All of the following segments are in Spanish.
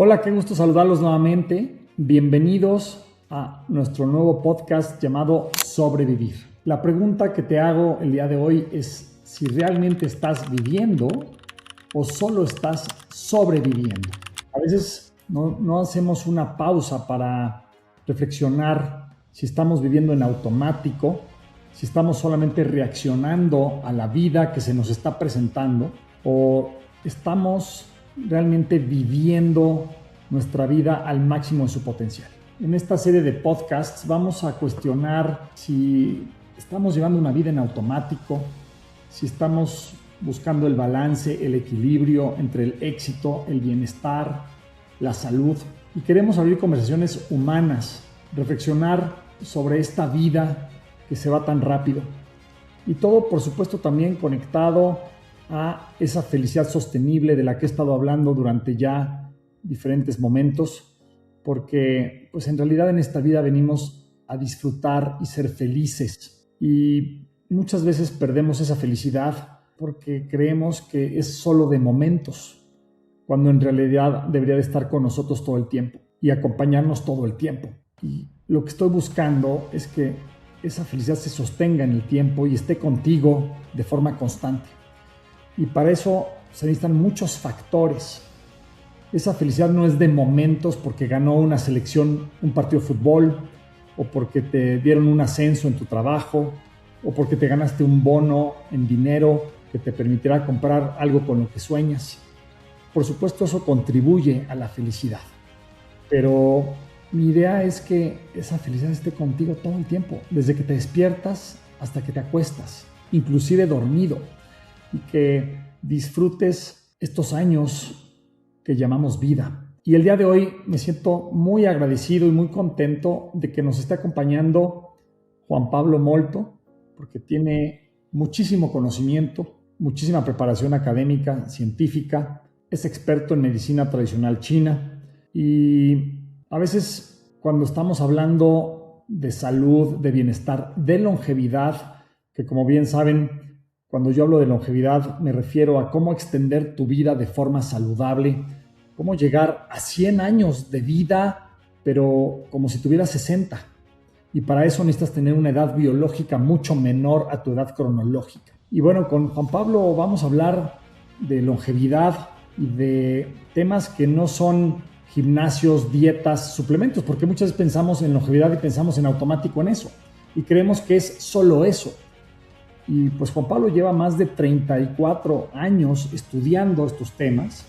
Hola, qué gusto saludarlos nuevamente. Bienvenidos a nuestro nuevo podcast llamado Sobrevivir. La pregunta que te hago el día de hoy es si realmente estás viviendo o solo estás sobreviviendo. A veces no hacemos una pausa para reflexionar si estamos viviendo en automático, si estamos solamente reaccionando a la vida que se nos está presentando o estamos realmente viviendo nuestra vida al máximo de su potencial. En esta serie de podcasts vamos a cuestionar si estamos llevando una vida en automático, si estamos buscando el balance, el equilibrio entre el éxito, el bienestar, la salud. Y queremos abrir conversaciones humanas, reflexionar sobre esta vida que se va tan rápido. Y todo, por supuesto, también conectado a esa felicidad sostenible de la que he estado hablando durante ya diferentes momentos, porque pues en realidad en esta vida venimos a disfrutar y ser felices, y muchas veces perdemos esa felicidad porque creemos que es solo de momentos, cuando en realidad debería de estar con nosotros todo el tiempo y acompañarnos todo el tiempo. Y lo que estoy buscando es que esa felicidad se sostenga en el tiempo y esté contigo de forma constante. Y para eso se necesitan muchos factores. Esa felicidad no es de momentos porque ganó una selección, un partido de fútbol, o porque te dieron un ascenso en tu trabajo, o porque te ganaste un bono en dinero que te permitirá comprar algo con lo que sueñas. Por supuesto, eso contribuye a la felicidad. Pero mi idea es que esa felicidad esté contigo todo el tiempo, desde que te despiertas hasta que te acuestas, inclusive dormido, y que disfrutes estos años que llamamos vida. Y el día de hoy me siento muy agradecido y muy contento de que nos esté acompañando Juan Pablo Molto, porque tiene muchísimo conocimiento, muchísima preparación académica, científica, es experto en medicina tradicional china, y a veces cuando estamos hablando de salud, de bienestar, de longevidad, que como bien saben, cuando yo hablo de longevidad me refiero a cómo extender tu vida de forma saludable, cómo llegar a 100 años de vida, pero como si tuvieras 60. Y para eso necesitas tener una edad biológica mucho menor a tu edad cronológica. Y bueno, con Juan Pablo vamos a hablar de longevidad y de temas que no son gimnasios, dietas, suplementos, porque muchas veces pensamos en longevidad y pensamos en automático en eso. Y creemos que es solo eso. Y pues Juan Pablo lleva más de 34 años estudiando estos temas.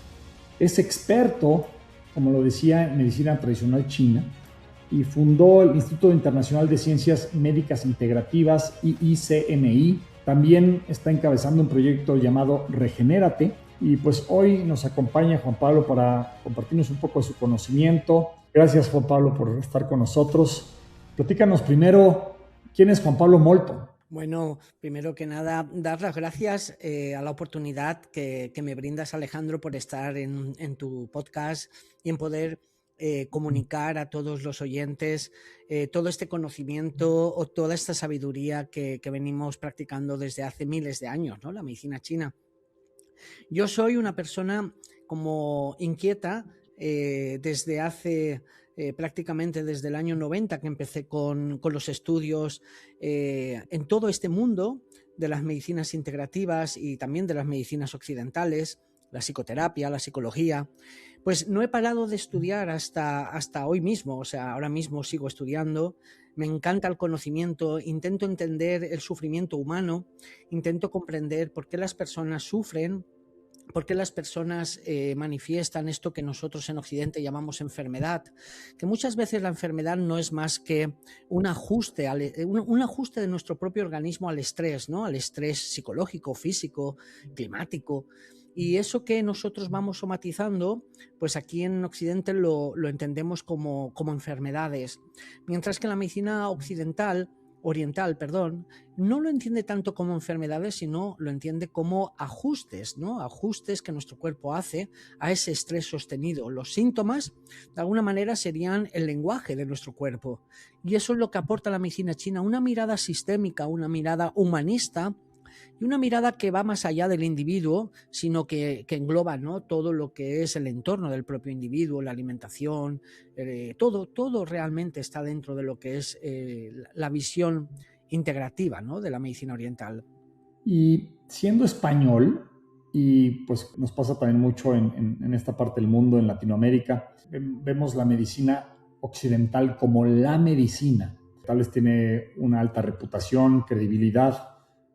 Es experto, como lo decía, en medicina tradicional china, y fundó el Instituto Internacional de Ciencias Médicas Integrativas, IICMI. También está encabezando un proyecto llamado Regenérate. Y pues hoy nos acompaña Juan Pablo para compartirnos un poco de su conocimiento. Gracias, Juan Pablo, por estar con nosotros. Platícanos primero, ¿quién es Juan Pablo Molto? Bueno, primero que nada, dar las gracias a la oportunidad que me brindas, Alejandro, por estar en tu podcast y en poder comunicar a todos los oyentes todo este conocimiento o toda esta sabiduría que venimos practicando desde hace miles de años, ¿no? La medicina china. Yo soy una persona como inquieta desde hace prácticamente desde el año 90 que empecé con los estudios en todo este mundo de las medicinas integrativas y también de las medicinas occidentales, la psicoterapia, la psicología. Pues no he parado de estudiar hasta hoy mismo, o sea, ahora mismo sigo estudiando, me encanta el conocimiento, intento entender el sufrimiento humano, intento comprender por qué las personas sufren, por qué las personas manifiestan esto que nosotros en Occidente llamamos enfermedad, que muchas veces la enfermedad no es más que un ajuste de nuestro propio organismo al estrés, ¿no? Al estrés psicológico, físico, climático. Y eso que nosotros vamos somatizando, pues aquí en Occidente lo entendemos como enfermedades, mientras que la medicina oriental, no lo entiende tanto como enfermedades, sino lo entiende como ajustes, ¿no? Ajustes que nuestro cuerpo hace a ese estrés sostenido. Los síntomas, de alguna manera, serían el lenguaje de nuestro cuerpo. Y eso es lo que aporta la medicina china, una mirada sistémica, una mirada humanista, y una mirada que va más allá del individuo, sino que engloba, ¿no?, todo lo que es el entorno del propio individuo, la alimentación, todo realmente está dentro de lo que es la visión integrativa, ¿no?, de la medicina oriental. Y siendo español, y pues nos pasa también mucho en esta parte del mundo, en Latinoamérica, vemos la medicina occidental como la medicina. Tal vez tiene una alta reputación, credibilidad.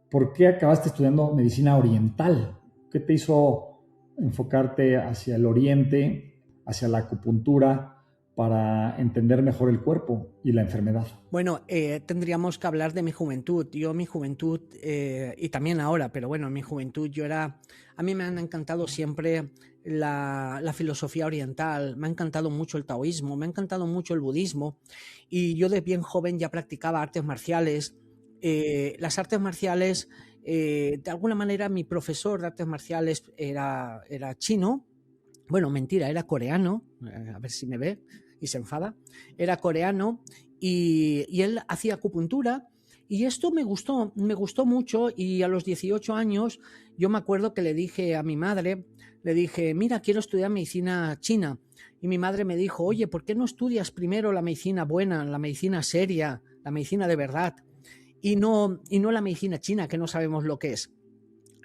¿Por qué acabaste estudiando medicina oriental? ¿Qué te hizo enfocarte hacia el oriente, hacia la acupuntura, para entender mejor el cuerpo y la enfermedad? Bueno, tendríamos que hablar de mi juventud. Yo, mi juventud, y también ahora, pero bueno, en mi juventud a mí me han encantado siempre la filosofía oriental, me ha encantado mucho el taoísmo, me ha encantado mucho el budismo, y yo de bien joven ya practicaba artes marciales. Las artes marciales, de alguna manera, mi profesor de artes marciales era chino. Bueno, mentira, era coreano, a ver si me ve y se enfada. Era coreano y él hacía acupuntura, y esto me gustó mucho, y a los 18 años yo me acuerdo que le dije a mi madre, le dije, mira, quiero estudiar medicina china. Y mi madre me dijo, oye, ¿por qué no estudias primero la medicina buena, la medicina seria, la medicina de verdad, y no la medicina china, que no sabemos lo que es?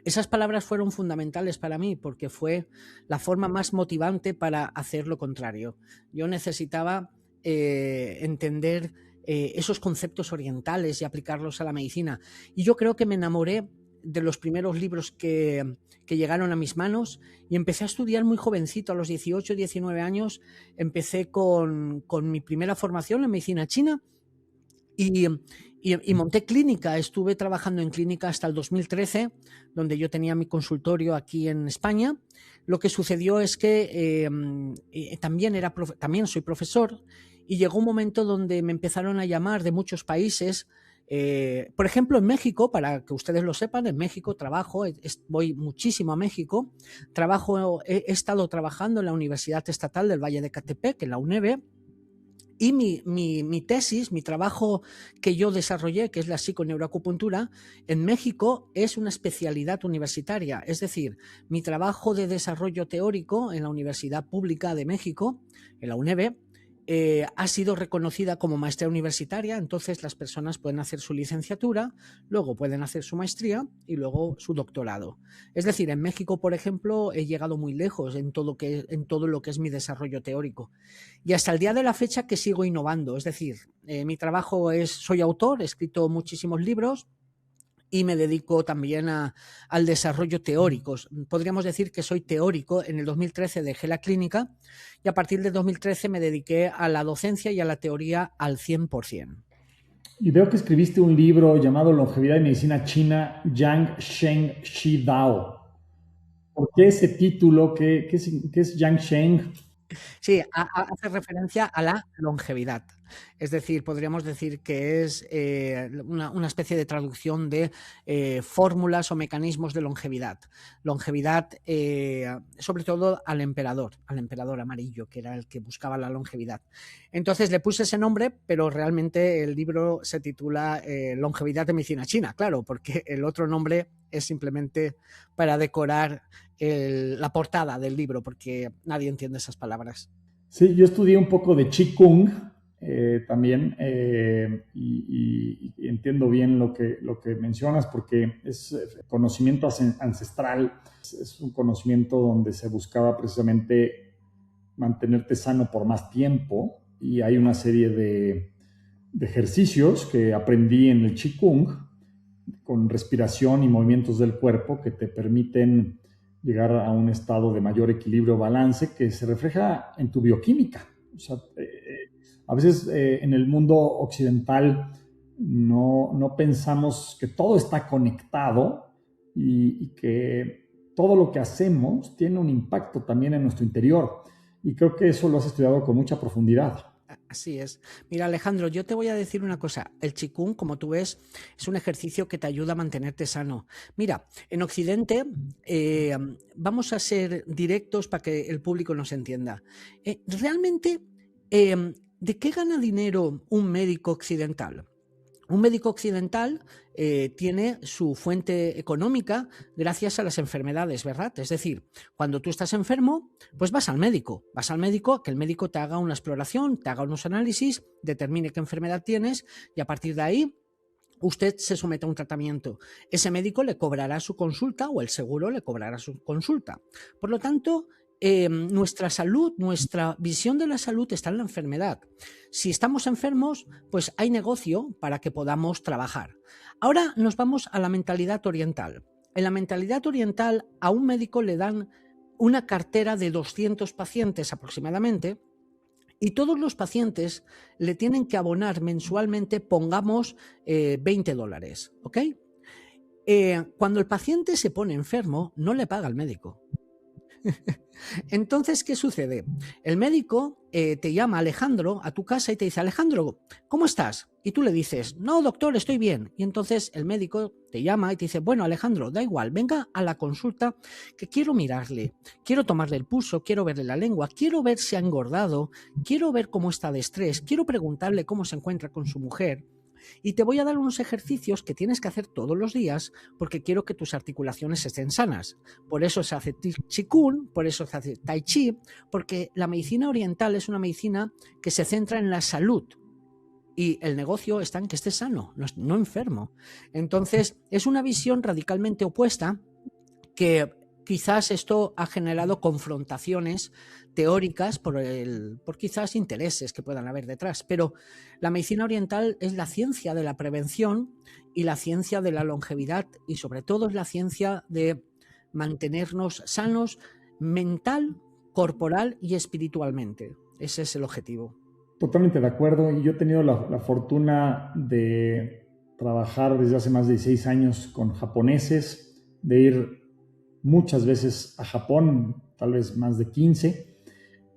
Esas palabras fueron fundamentales para mí porque fue la forma más motivante para hacer lo contrario. Yo necesitaba entender esos conceptos orientales y aplicarlos a la medicina. Y yo creo que me enamoré de los primeros libros que llegaron a mis manos, y empecé a estudiar muy jovencito, a los 18, 19 años. Empecé con mi primera formación en medicina china, y monté clínica. Estuve trabajando en clínica hasta el 2013, donde yo tenía mi consultorio aquí en España. Lo que sucedió es que también soy profesor, y llegó un momento donde me empezaron a llamar de muchos países. Por ejemplo, en México, para que ustedes lo sepan, en México trabajo, voy muchísimo a México. He estado trabajando en la Universidad Estatal del Valle de Ecatepec, en la UNEVE. Y mi tesis, mi trabajo que yo desarrollé, que es la psiconeuroacupuntura, en México es una especialidad universitaria. Es decir, mi trabajo de desarrollo teórico en la Universidad Pública de México, en la UNEVE, ha sido reconocida como maestría universitaria. Entonces las personas pueden hacer su licenciatura, luego pueden hacer su maestría y luego su doctorado. Es decir, en México, por ejemplo, he llegado muy lejos en todo lo que es mi desarrollo teórico. Y hasta el día de la fecha que sigo innovando. Es decir, mi trabajo soy autor, he escrito muchísimos libros, y me dedico también al desarrollo teórico. Podríamos decir que soy teórico. En el 2013 dejé la clínica, y a partir de 2013 me dediqué a la docencia y a la teoría al 100%. Y veo que escribiste un libro llamado Longevidad y Medicina China, Yang Sheng Shi Dao. ¿Por qué ese título? ¿Qué es Yang Sheng? Sí, hace referencia a la longevidad. Es decir, podríamos decir que es una especie de traducción de fórmulas o mecanismos de longevidad. Longevidad, sobre todo al emperador amarillo, que era el que buscaba la longevidad. Entonces le puse ese nombre, pero realmente el libro se titula Longevidad de Medicina China, claro, porque el otro nombre es simplemente para decorar la portada del libro, porque nadie entiende esas palabras. Sí, yo estudié un poco de Qigong también, y entiendo bien lo que mencionas, porque es conocimiento ancestral. Es un conocimiento donde se buscaba precisamente mantenerte sano por más tiempo, y hay una serie de ejercicios que aprendí en el Qigong con respiración y movimientos del cuerpo que te permiten llegar a un estado de mayor equilibrio, balance, que se refleja en tu bioquímica. O sea, a veces en el mundo occidental no pensamos que todo está conectado, y que todo lo que hacemos tiene un impacto también en nuestro interior. Y creo que eso lo has estudiado con mucha profundidad. Así es. Mira, Alejandro, yo te voy a decir una cosa. El Qigong, como tú ves, es un ejercicio que te ayuda a mantenerte sano. Mira, en Occidente, vamos a ser directos para que el público nos entienda. Realmente, ¿de qué gana dinero un médico occidental? Un médico occidental tiene su fuente económica gracias a las enfermedades, ¿verdad? Es decir, cuando tú estás enfermo, pues vas al médico, que el médico te haga una exploración, te haga unos análisis, determine qué enfermedad tienes y a partir de ahí usted se somete a un tratamiento. Ese médico le cobrará su consulta o el seguro le cobrará su consulta. Por lo tanto, nuestra salud, nuestra visión de la salud está en la enfermedad. Si estamos enfermos, pues hay negocio para que podamos trabajar. Ahora nos vamos a la mentalidad oriental. En la mentalidad oriental a un médico le dan una cartera de 200 pacientes aproximadamente y todos los pacientes le tienen que abonar mensualmente, pongamos, $20, ¿ok? Cuando el paciente se pone enfermo, no le paga al médico. Entonces, ¿qué sucede? El médico te llama Alejandro a tu casa y te dice, Alejandro, ¿cómo estás? Y tú le dices, no, doctor, estoy bien. Y entonces el médico te llama y te dice, bueno, Alejandro, da igual, venga a la consulta que quiero mirarle, quiero tomarle el pulso, quiero verle la lengua, quiero ver si ha engordado, quiero ver cómo está de estrés, quiero preguntarle cómo se encuentra con su mujer. Y te voy a dar unos ejercicios que tienes que hacer todos los días porque quiero que tus articulaciones estén sanas. Por eso se hace Qigong, por eso se hace Tai Chi, porque la medicina oriental es una medicina que se centra en la salud y el negocio está en que estés sano, no enfermo. Entonces, es una visión radicalmente opuesta que quizás esto ha generado confrontaciones teóricas por quizás intereses que puedan haber detrás, pero la medicina oriental es la ciencia de la prevención y la ciencia de la longevidad y sobre todo es la ciencia de mantenernos sanos mental, corporal y espiritualmente. Ese es el objetivo. Totalmente de acuerdo, y yo he tenido la fortuna de trabajar desde hace más de 6 años con japoneses, de ir muchas veces a Japón, tal vez más de 15,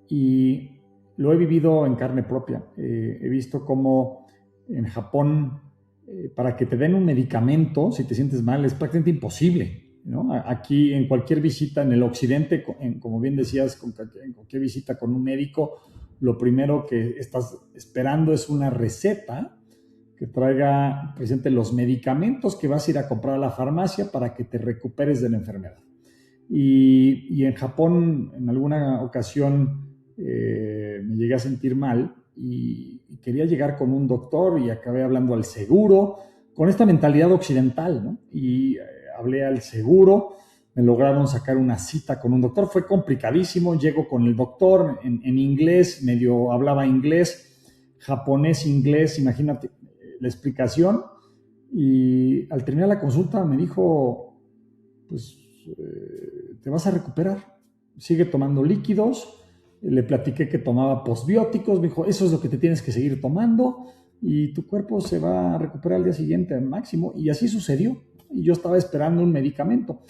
y lo he vivido en carne propia. He visto cómo en Japón, para que te den un medicamento, si te sientes mal, es prácticamente imposible, ¿no? Aquí, en cualquier visita en el occidente, como bien decías, en cualquier visita con un médico, lo primero que estás esperando es una receta que traiga presente los medicamentos que vas a ir a comprar a la farmacia para que te recuperes de la enfermedad. Y en Japón, en alguna ocasión, me llegué a sentir mal y quería llegar con un doctor y acabé hablando al seguro, con esta mentalidad occidental, ¿no? Y hablé al seguro, me lograron sacar una cita con un doctor, fue complicadísimo, llego con el doctor en inglés, medio hablaba inglés, japonés, inglés, imagínate la explicación, y al terminar la consulta me dijo, pues te vas a recuperar, sigue tomando líquidos, le platiqué que tomaba postbióticos, me dijo, eso es lo que te tienes que seguir tomando y tu cuerpo se va a recuperar al día siguiente al máximo, y así sucedió, y yo estaba esperando un medicamento.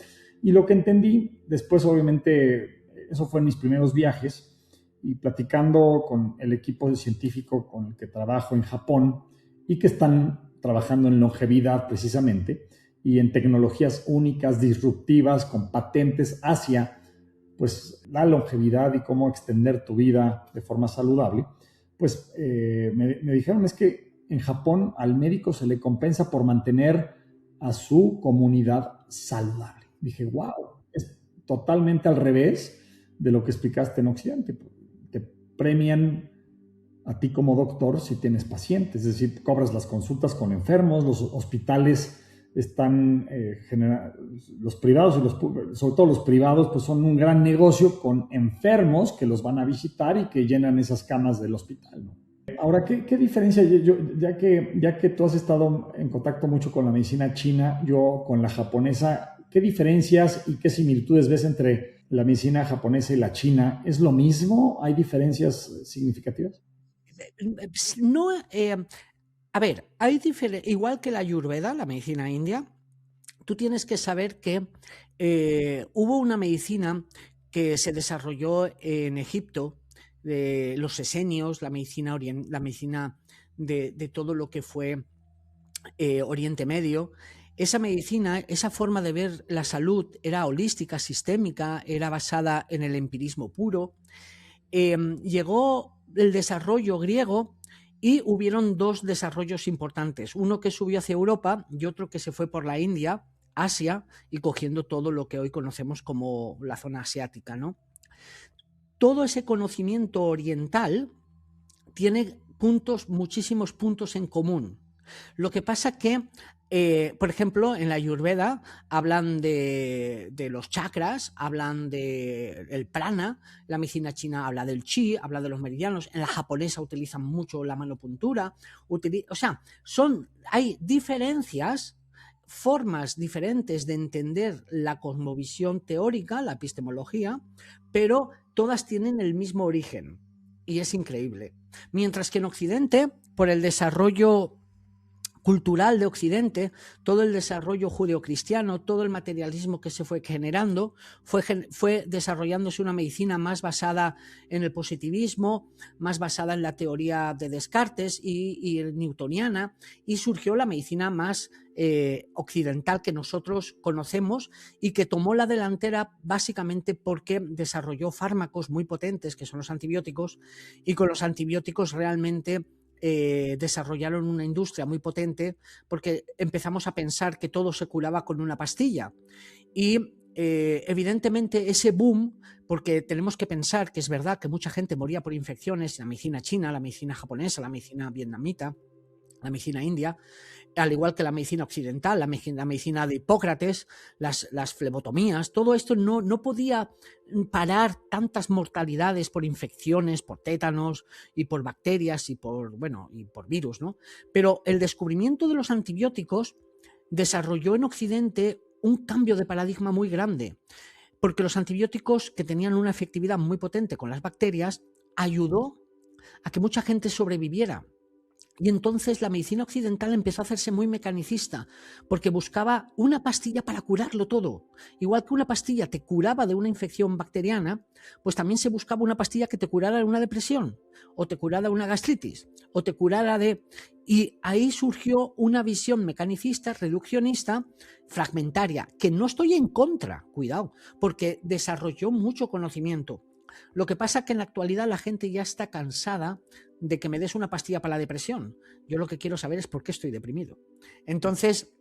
Y lo que entendí después, obviamente, eso fue en mis primeros viajes, y platicando con el equipo científico con el que trabajo en Japón y que están trabajando en longevidad precisamente y en tecnologías únicas, disruptivas, con patentes hacia pues, la longevidad y cómo extender tu vida de forma saludable, pues me dijeron es que en Japón al médico se le compensa por mantener a su comunidad saludable. Dije, wow, es totalmente al revés de lo que explicaste en Occidente. Te premian a ti como doctor si tienes pacientes, es decir, cobras las consultas con enfermos, los hospitales están, los privados, sobre todo los privados, pues son un gran negocio con enfermos que los van a visitar y que llenan esas camas del hospital, ¿no? Ahora, ¿qué diferencia? Ya que tú has estado en contacto mucho con la medicina china, yo con la japonesa, ¿qué diferencias y qué similitudes ves entre la medicina japonesa y la china? ¿Es lo mismo? ¿Hay diferencias significativas? No, a ver, igual que la Ayurveda, la medicina india, tú tienes que saber que hubo una medicina que se desarrolló en Egipto, de los esenios, la medicina de todo lo que fue Oriente Medio. Esa medicina, esa forma de ver la salud era holística, sistémica, era basada en el empirismo puro. Llegó el desarrollo griego Y hubieron dos desarrollos importantes, uno que subió hacia Europa y otro que se fue por la India, Asia, y cogiendo todo lo que hoy conocemos como la zona asiática, ¿no? Todo ese conocimiento oriental tiene muchísimos puntos en común. Lo que pasa que, por ejemplo, en la Ayurveda hablan de los chakras, hablan del prana, la medicina china habla del chi, habla de los meridianos, en la japonesa utilizan mucho la manopuntura, o sea, hay diferencias, formas diferentes de entender la cosmovisión teórica, la epistemología, pero todas tienen el mismo origen y es increíble. Mientras que en Occidente, por el desarrollo cultural de Occidente, todo el desarrollo judeocristiano, todo el materialismo que se fue generando, fue desarrollándose una medicina más basada en el positivismo, más basada en la teoría de Descartes y newtoniana, y surgió la medicina más occidental que nosotros conocemos y que tomó la delantera básicamente porque desarrolló fármacos muy potentes, que son los antibióticos, y con los antibióticos realmente desarrollaron una industria muy potente porque empezamos a pensar que todo se curaba con una pastilla y evidentemente ese boom, porque tenemos que pensar que es verdad que mucha gente moría por infecciones, la medicina china, la medicina japonesa, la medicina vietnamita, la medicina india, al igual que la medicina occidental, la medicina de Hipócrates, las flebotomías, todo esto no podía parar tantas mortalidades por infecciones, por tétanos y por bacterias y por virus, ¿no? Pero el descubrimiento de los antibióticos desarrolló en Occidente un cambio de paradigma muy grande, porque los antibióticos, que tenían una efectividad muy potente con las bacterias, ayudó a que mucha gente sobreviviera. Y entonces la medicina occidental empezó a hacerse muy mecanicista, porque buscaba una pastilla para curarlo todo. Igual que una pastilla te curaba de una infección bacteriana, pues también se buscaba una pastilla que te curara de una depresión, o te curara de una gastritis, o te curara de... Y ahí surgió una visión mecanicista, reduccionista, fragmentaria, que no estoy en contra, cuidado, porque desarrolló mucho conocimiento. Lo que pasa es que en la actualidad la gente ya está cansada de que me des una pastilla para la depresión. Yo lo que quiero saber es por qué estoy deprimido. Entonces,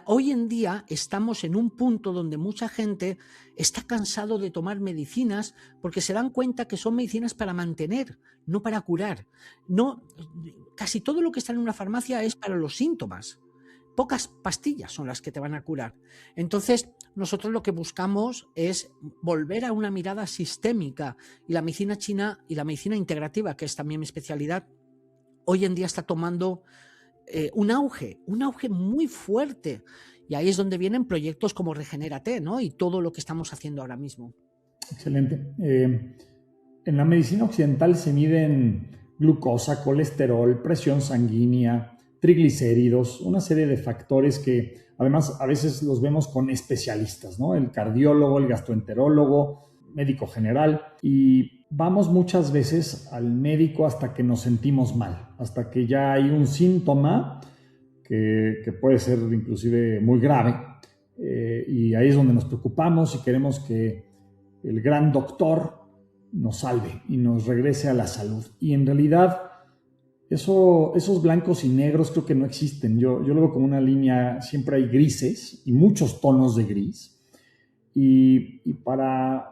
hoy en día estamos en un punto donde mucha gente está cansado de tomar medicinas porque se dan cuenta que son medicinas para mantener, no para curar. Casi todo lo que está en una farmacia es para los síntomas. Pocas pastillas son las que te van a curar. Entonces, nosotros lo que buscamos es volver a una mirada sistémica, y la medicina china y la medicina integrativa, que es también mi especialidad, hoy en día está tomando un auge muy fuerte. Y ahí es donde vienen proyectos como Regenérate, ¿no? Y todo lo que estamos haciendo ahora mismo. Excelente. En la medicina occidental se miden glucosa, colesterol, presión sanguínea, triglicéridos, una serie de factores que además a veces los vemos con especialistas, ¿no? El cardiólogo, el gastroenterólogo, médico general, y vamos muchas veces al médico hasta que nos sentimos mal, hasta que ya hay un síntoma que puede ser inclusive muy grave, y ahí es donde nos preocupamos y queremos que el gran doctor nos salve y nos regrese a la salud. Y en realidad esos blancos y negros creo que no existen. Yo lo veo como una línea, siempre hay grises y muchos tonos de gris. Y para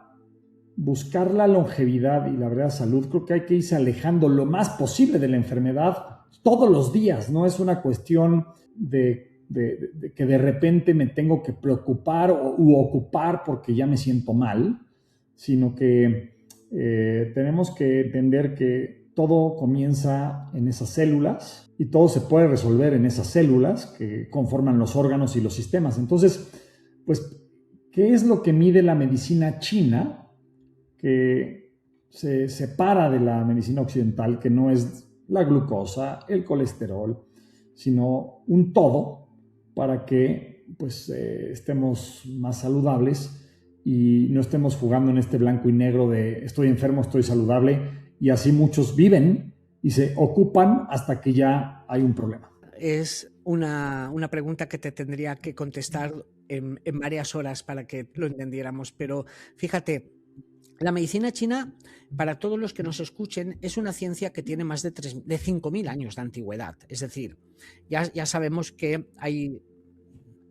buscar la longevidad y la verdadera salud, creo que hay que irse alejando lo más posible de la enfermedad todos los días. No es una cuestión de que de repente me tengo que preocupar u ocupar porque ya me siento mal, sino que tenemos que entender que todo comienza en esas células y todo se puede resolver en esas células que conforman los órganos y los sistemas. Entonces, pues, ¿qué es lo que mide la medicina china que se separa de la medicina occidental, que no es la glucosa, el colesterol, sino un todo para que pues, estemos más saludables y no estemos jugando en este blanco y negro de estoy enfermo, estoy saludable, y así muchos viven y se ocupan hasta que ya hay un problema? Es una pregunta que te tendría que contestar en varias horas para que lo entendiéramos, pero fíjate, La medicina china, para todos los que nos escuchen, es una ciencia que tiene más de 5.000 años de antigüedad. Es decir, ya sabemos que hay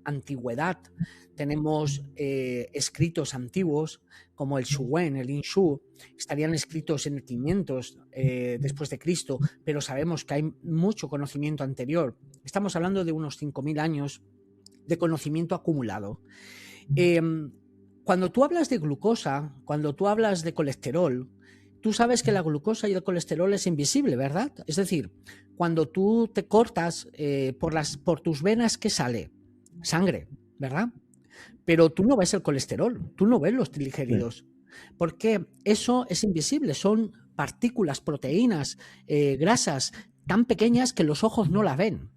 antigüedad, tenemos escritos antiguos como el Shu Wen, el Yin Shu, estarían escritos en 500 después de Cristo, pero sabemos que hay mucho conocimiento anterior. Estamos hablando de unos 5.000 años de conocimiento acumulado. Cuando tú hablas de glucosa, cuando tú hablas de colesterol, tú sabes que la glucosa y el colesterol es invisible, ¿verdad? Es decir, cuando tú te cortas por tus venas, ¿qué sale? Sangre, ¿verdad? Pero tú no ves el colesterol, tú no ves los triglicéridos, porque eso es invisible, son partículas, proteínas, grasas tan pequeñas que los ojos no las ven.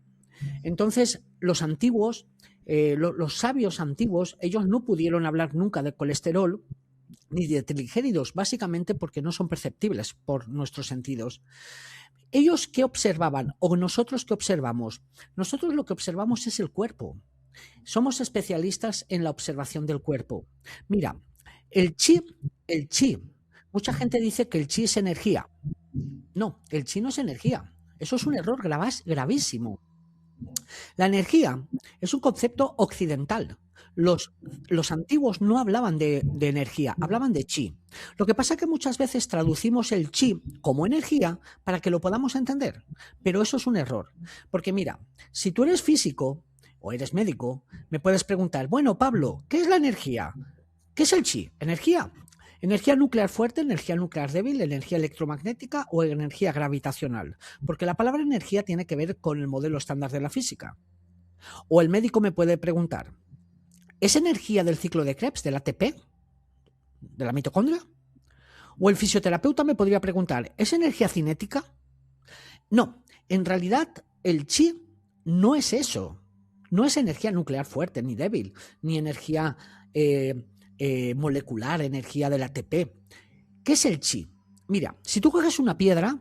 Entonces, los antiguos, los sabios antiguos, ellos no pudieron hablar nunca de colesterol ni de triglicéridos, básicamente porque no son perceptibles por nuestros sentidos. ¿Ellos qué observaban? ¿O nosotros qué observamos? Nosotros lo que observamos es el cuerpo. Somos especialistas en la observación del cuerpo. Mira, el chi, mucha gente dice que el chi es energía. No, el chi no es energía. Eso es un error gravísimo. La energía es un concepto occidental. Los antiguos no hablaban de energía, hablaban de chi. Lo que pasa es que muchas veces traducimos el chi como energía para que lo podamos entender, pero eso es un error. Porque mira, si tú eres físico o eres médico, me puedes preguntar, bueno, Pablo, ¿qué es la energía? ¿Qué es el chi? ¿Energía? ¿Energía nuclear fuerte, energía nuclear débil, energía electromagnética o energía gravitacional? Porque la palabra energía tiene que ver con el modelo estándar de la física. O el médico me puede preguntar, ¿es energía del ciclo de Krebs, del ATP, de la mitocondria? O el fisioterapeuta me podría preguntar, ¿es energía cinética? No, en realidad el chi no es eso. No es energía nuclear fuerte ni débil, ni energía molecular, energía del ATP. ¿Qué es el chi? Mira, si tú coges una piedra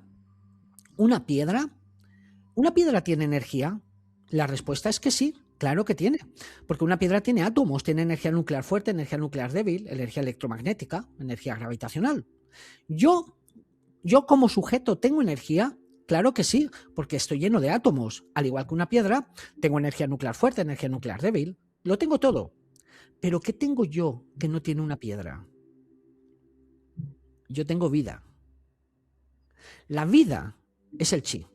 tiene energía. La respuesta es que sí, claro que tiene, porque una piedra tiene átomos, tiene energía nuclear fuerte, energía nuclear débil, energía electromagnética, energía gravitacional. Yo como sujeto tengo energía. Claro que sí, porque estoy lleno de átomos. Al igual que una piedra, tengo energía nuclear fuerte, energía nuclear débil. Lo tengo todo. Pero ¿qué tengo yo que no tiene una piedra? Yo tengo vida. La vida es el chi.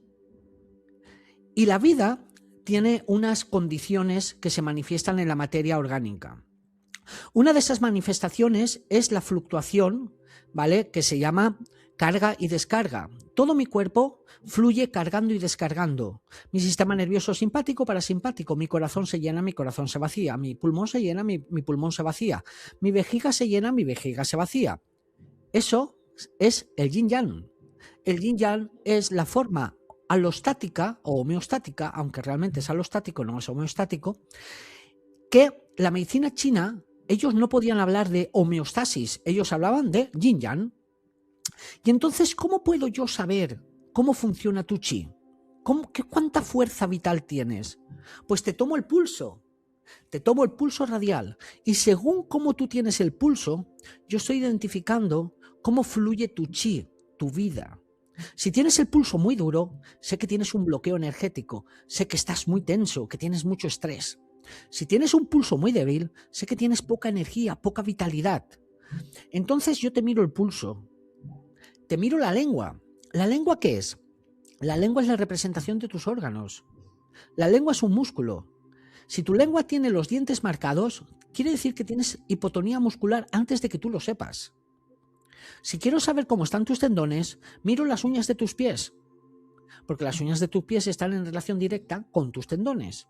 Y la vida tiene unas condiciones que se manifiestan en la materia orgánica. Una de esas manifestaciones es la fluctuación, ¿vale? Que se llama carga y descarga. Todo mi cuerpo fluye cargando y descargando. Mi sistema nervioso simpático, parasimpático, mi corazón se llena, mi corazón se vacía, mi pulmón se llena, mi pulmón se vacía, mi vejiga se llena, mi vejiga se vacía. Eso es el yin-yang. El yin-yang es la forma alostática o homeostática, aunque realmente es alostático, no es homeostático, que la medicina china, ellos no podían hablar de homeostasis, ellos hablaban de yin-yang. Y entonces, ¿cómo puedo yo saber cómo funciona tu chi? ¿Cuánta fuerza vital tienes? Pues te tomo el pulso radial, y según cómo tú tienes el pulso, yo estoy identificando cómo fluye tu chi, tu vida. Si tienes el pulso muy duro, sé que tienes un bloqueo energético, sé que estás muy tenso, que tienes mucho estrés. Si tienes un pulso muy débil, sé que tienes poca energía, poca vitalidad. Entonces yo te miro el pulso, te miro la lengua. ¿La lengua qué es? La lengua es la representación de tus órganos. La lengua es un músculo. Si tu lengua tiene los dientes marcados, quiere decir que tienes hipotonía muscular antes de que tú lo sepas. Si quiero saber cómo están tus tendones, miro las uñas de tus pies, porque las uñas de tus pies están en relación directa con tus tendones.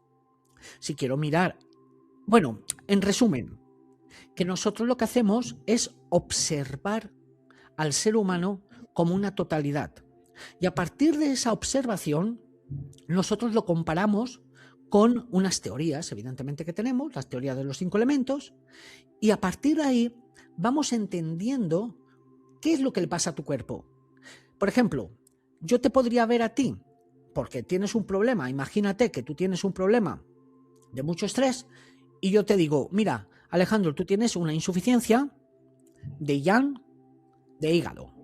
Si quiero mirar... Bueno, en resumen, que nosotros lo que hacemos es observar al ser humano como una totalidad. Y a partir de esa observación, nosotros lo comparamos con unas teorías, evidentemente, que tenemos, las teorías de los 5 elementos, y a partir de ahí vamos entendiendo qué es lo que le pasa a tu cuerpo. Por ejemplo, yo te podría ver a ti, porque tienes un problema, imagínate que tú tienes un problema de mucho estrés, y yo te digo, mira, Alejandro, tú tienes una insuficiencia de yang de hígado.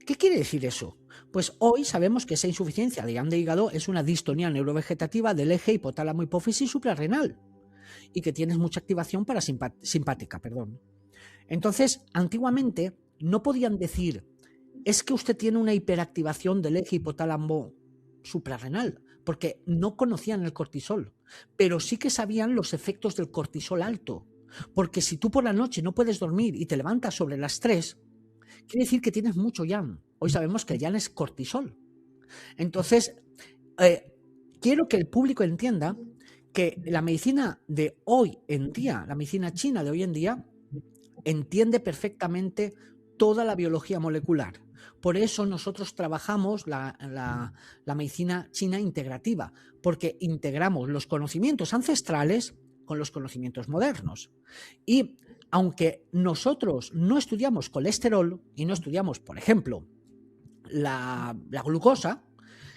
¿Qué quiere decir eso? Pues hoy sabemos que esa insuficiencia de yang de hígado es una distonía neurovegetativa del eje hipotálamo hipófisis suprarrenal y que tienes mucha activación parasimpática, perdón. Entonces, antiguamente no podían decir, es que usted tiene una hiperactivación del eje hipotálamo suprarrenal, porque no conocían el cortisol, pero sí que sabían los efectos del cortisol alto, porque si tú por la noche no puedes dormir y te levantas sobre las 3, quiere decir que tienes mucho yang. Hoy sabemos que el yang es cortisol. Entonces, quiero que el público entienda que la medicina de hoy en día, la medicina china de hoy en día, entiende perfectamente toda la biología molecular. Por eso nosotros trabajamos la medicina china integrativa, porque integramos los conocimientos ancestrales con los conocimientos modernos. Y aunque nosotros no estudiamos colesterol y no estudiamos, por ejemplo, la glucosa,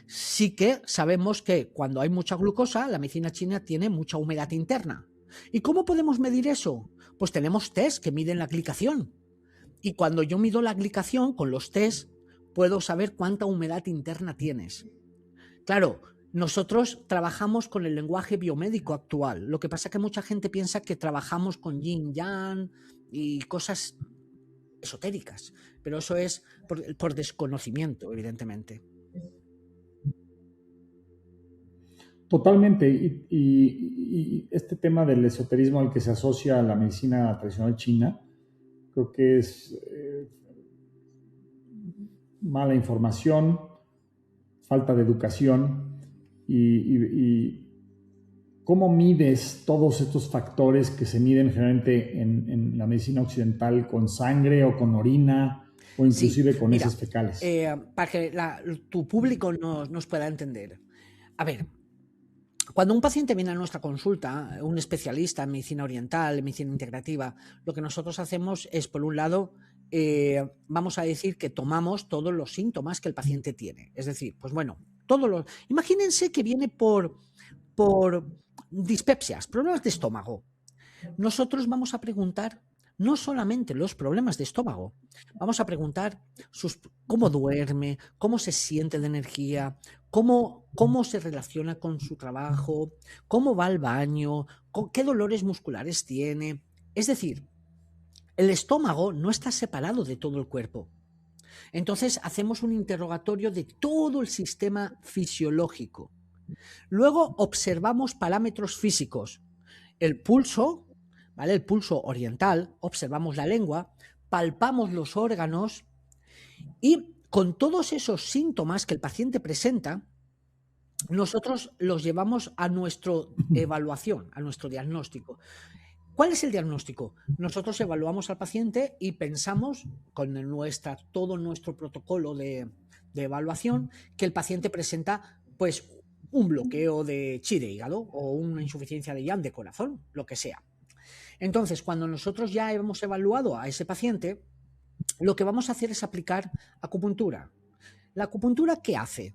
sí que sabemos que cuando hay mucha glucosa, la medicina china tiene mucha humedad interna. ¿Y cómo podemos medir eso? Pues tenemos test que miden la glicación. Y cuando yo mido la glicación con los test, puedo saber cuánta humedad interna tienes. Claro, nosotros trabajamos con el lenguaje biomédico actual. Lo que pasa es que mucha gente piensa que trabajamos con yin yang y cosas esotéricas, pero eso es por desconocimiento, evidentemente. Totalmente. Y este tema del esoterismo al que se asocia a la medicina tradicional china, creo que es mala información, falta de educación y ¿cómo mides todos estos factores que se miden generalmente en la medicina occidental con sangre o con orina o inclusive con heces fecales? Para que tu público nos pueda entender. A ver, cuando un paciente viene a nuestra consulta, un especialista en medicina oriental, en medicina integrativa, lo que nosotros hacemos es, por un lado, vamos a decir que tomamos todos los síntomas que el paciente tiene. Es decir, pues bueno, imagínense que viene por dispepsias, problemas de estómago. Nosotros vamos a preguntar no solamente los problemas de estómago, vamos a preguntar cómo duerme, cómo se siente de energía, cómo se relaciona con su trabajo, cómo va al baño, qué dolores musculares tiene. Es decir, el estómago no está separado de todo el cuerpo. Entonces hacemos un interrogatorio de todo el sistema fisiológico. Luego observamos parámetros físicos, el pulso, ¿vale? El pulso oriental, observamos la lengua, palpamos los órganos y con todos esos síntomas que el paciente presenta, nosotros los llevamos a nuestra evaluación, a nuestro diagnóstico. ¿Cuál es el diagnóstico? Nosotros evaluamos al paciente y pensamos, con todo nuestro protocolo de evaluación, que el paciente presenta pues un bloqueo de chi de hígado o una insuficiencia de yang de corazón, lo que sea. Entonces, cuando nosotros ya hemos evaluado a ese paciente, lo que vamos a hacer es aplicar acupuntura. ¿La acupuntura qué hace?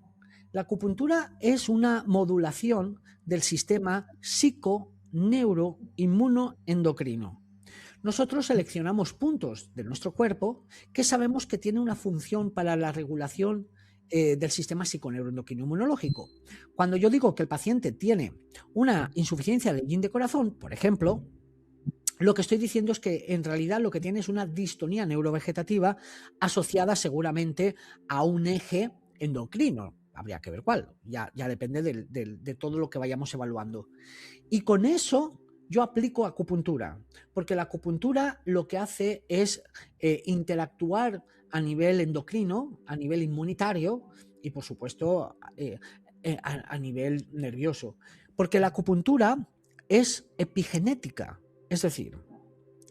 La acupuntura es una modulación del sistema psico-neuro-inmunoendocrino. Nosotros seleccionamos puntos de nuestro cuerpo que sabemos que tienen una función para la regulación del sistema psiconeuroendocrino inmunológico. Cuando yo digo que el paciente tiene una insuficiencia de yin de corazón, por ejemplo, lo que estoy diciendo es que en realidad lo que tiene es una distonía neurovegetativa asociada seguramente a un eje endocrino. Habría que ver cuál, ya depende de todo lo que vayamos evaluando. Y con eso yo aplico acupuntura, porque la acupuntura lo que hace es interactuar a nivel endocrino, a nivel inmunitario y por supuesto a nivel nervioso, porque la acupuntura es epigenética, es decir,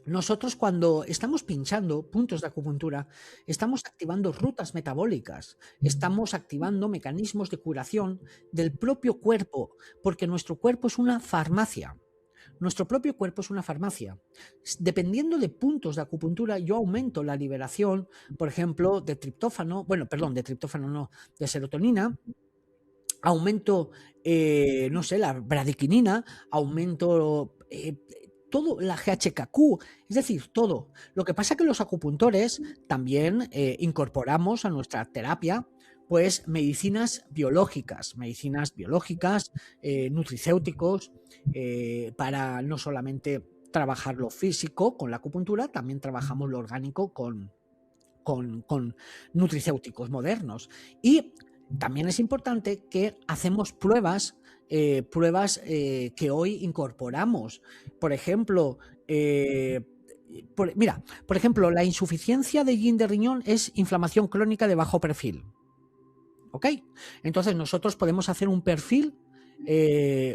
nosotros cuando estamos pinchando puntos de acupuntura, estamos activando rutas metabólicas, estamos activando mecanismos de curación del propio cuerpo, porque nuestro cuerpo es una farmacia. Nuestro propio cuerpo es una farmacia. Dependiendo de puntos de acupuntura, yo aumento la liberación, por ejemplo, de triptófano, de serotonina, aumento, la bradiquinina, aumento todo, la GHKQ, es decir, todo. Lo que pasa es que los acupuntores también incorporamos a nuestra terapia pues medicinas biológicas, nutricéuticos, para no solamente trabajar lo físico con la acupuntura, también trabajamos lo orgánico con nutricéuticos modernos. Y también es importante que hacemos pruebas que hoy incorporamos. Por ejemplo, por ejemplo, la insuficiencia de yin de riñón es inflamación crónica de bajo perfil. ¿Ok? Entonces nosotros podemos hacer un perfil,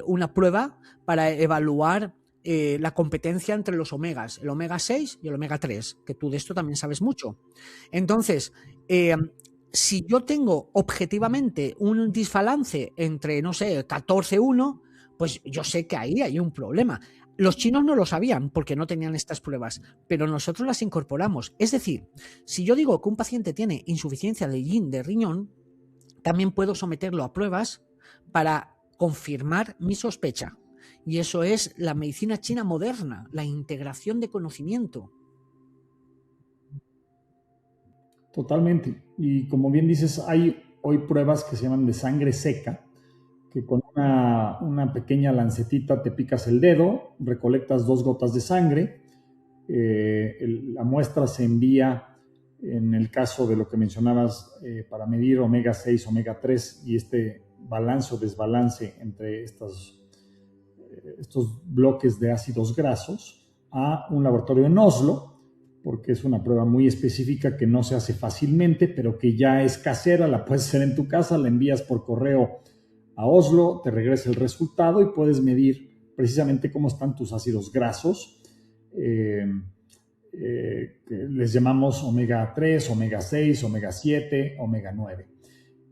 una prueba para evaluar la competencia entre los omegas, el omega 6 y el omega 3, que tú de esto también sabes mucho. Entonces, si yo tengo objetivamente un desbalance entre, no sé, 14-1, pues yo sé que ahí hay un problema. Los chinos no lo sabían porque no tenían estas pruebas, pero nosotros las incorporamos. Es decir, si yo digo que un paciente tiene insuficiencia de yin de riñón, también puedo someterlo a pruebas para confirmar mi sospecha. Y eso es la medicina china moderna, la integración de conocimiento. Totalmente. Y como bien dices, hay hoy pruebas que se llaman de sangre seca, que con una pequeña lancetita te picas el dedo, recolectas 2 gotas de sangre, la muestra se envía, en el caso de lo que mencionabas, para medir omega 6, omega 3 y este balance o desbalance entre estos bloques de ácidos grasos, a un laboratorio en Oslo, porque es una prueba muy específica que no se hace fácilmente, pero que ya es casera, la puedes hacer en tu casa, la envías por correo a Oslo, te regresa el resultado y puedes medir precisamente cómo están tus ácidos grasos, que les llamamos omega 3, omega 6, omega 7, omega 9.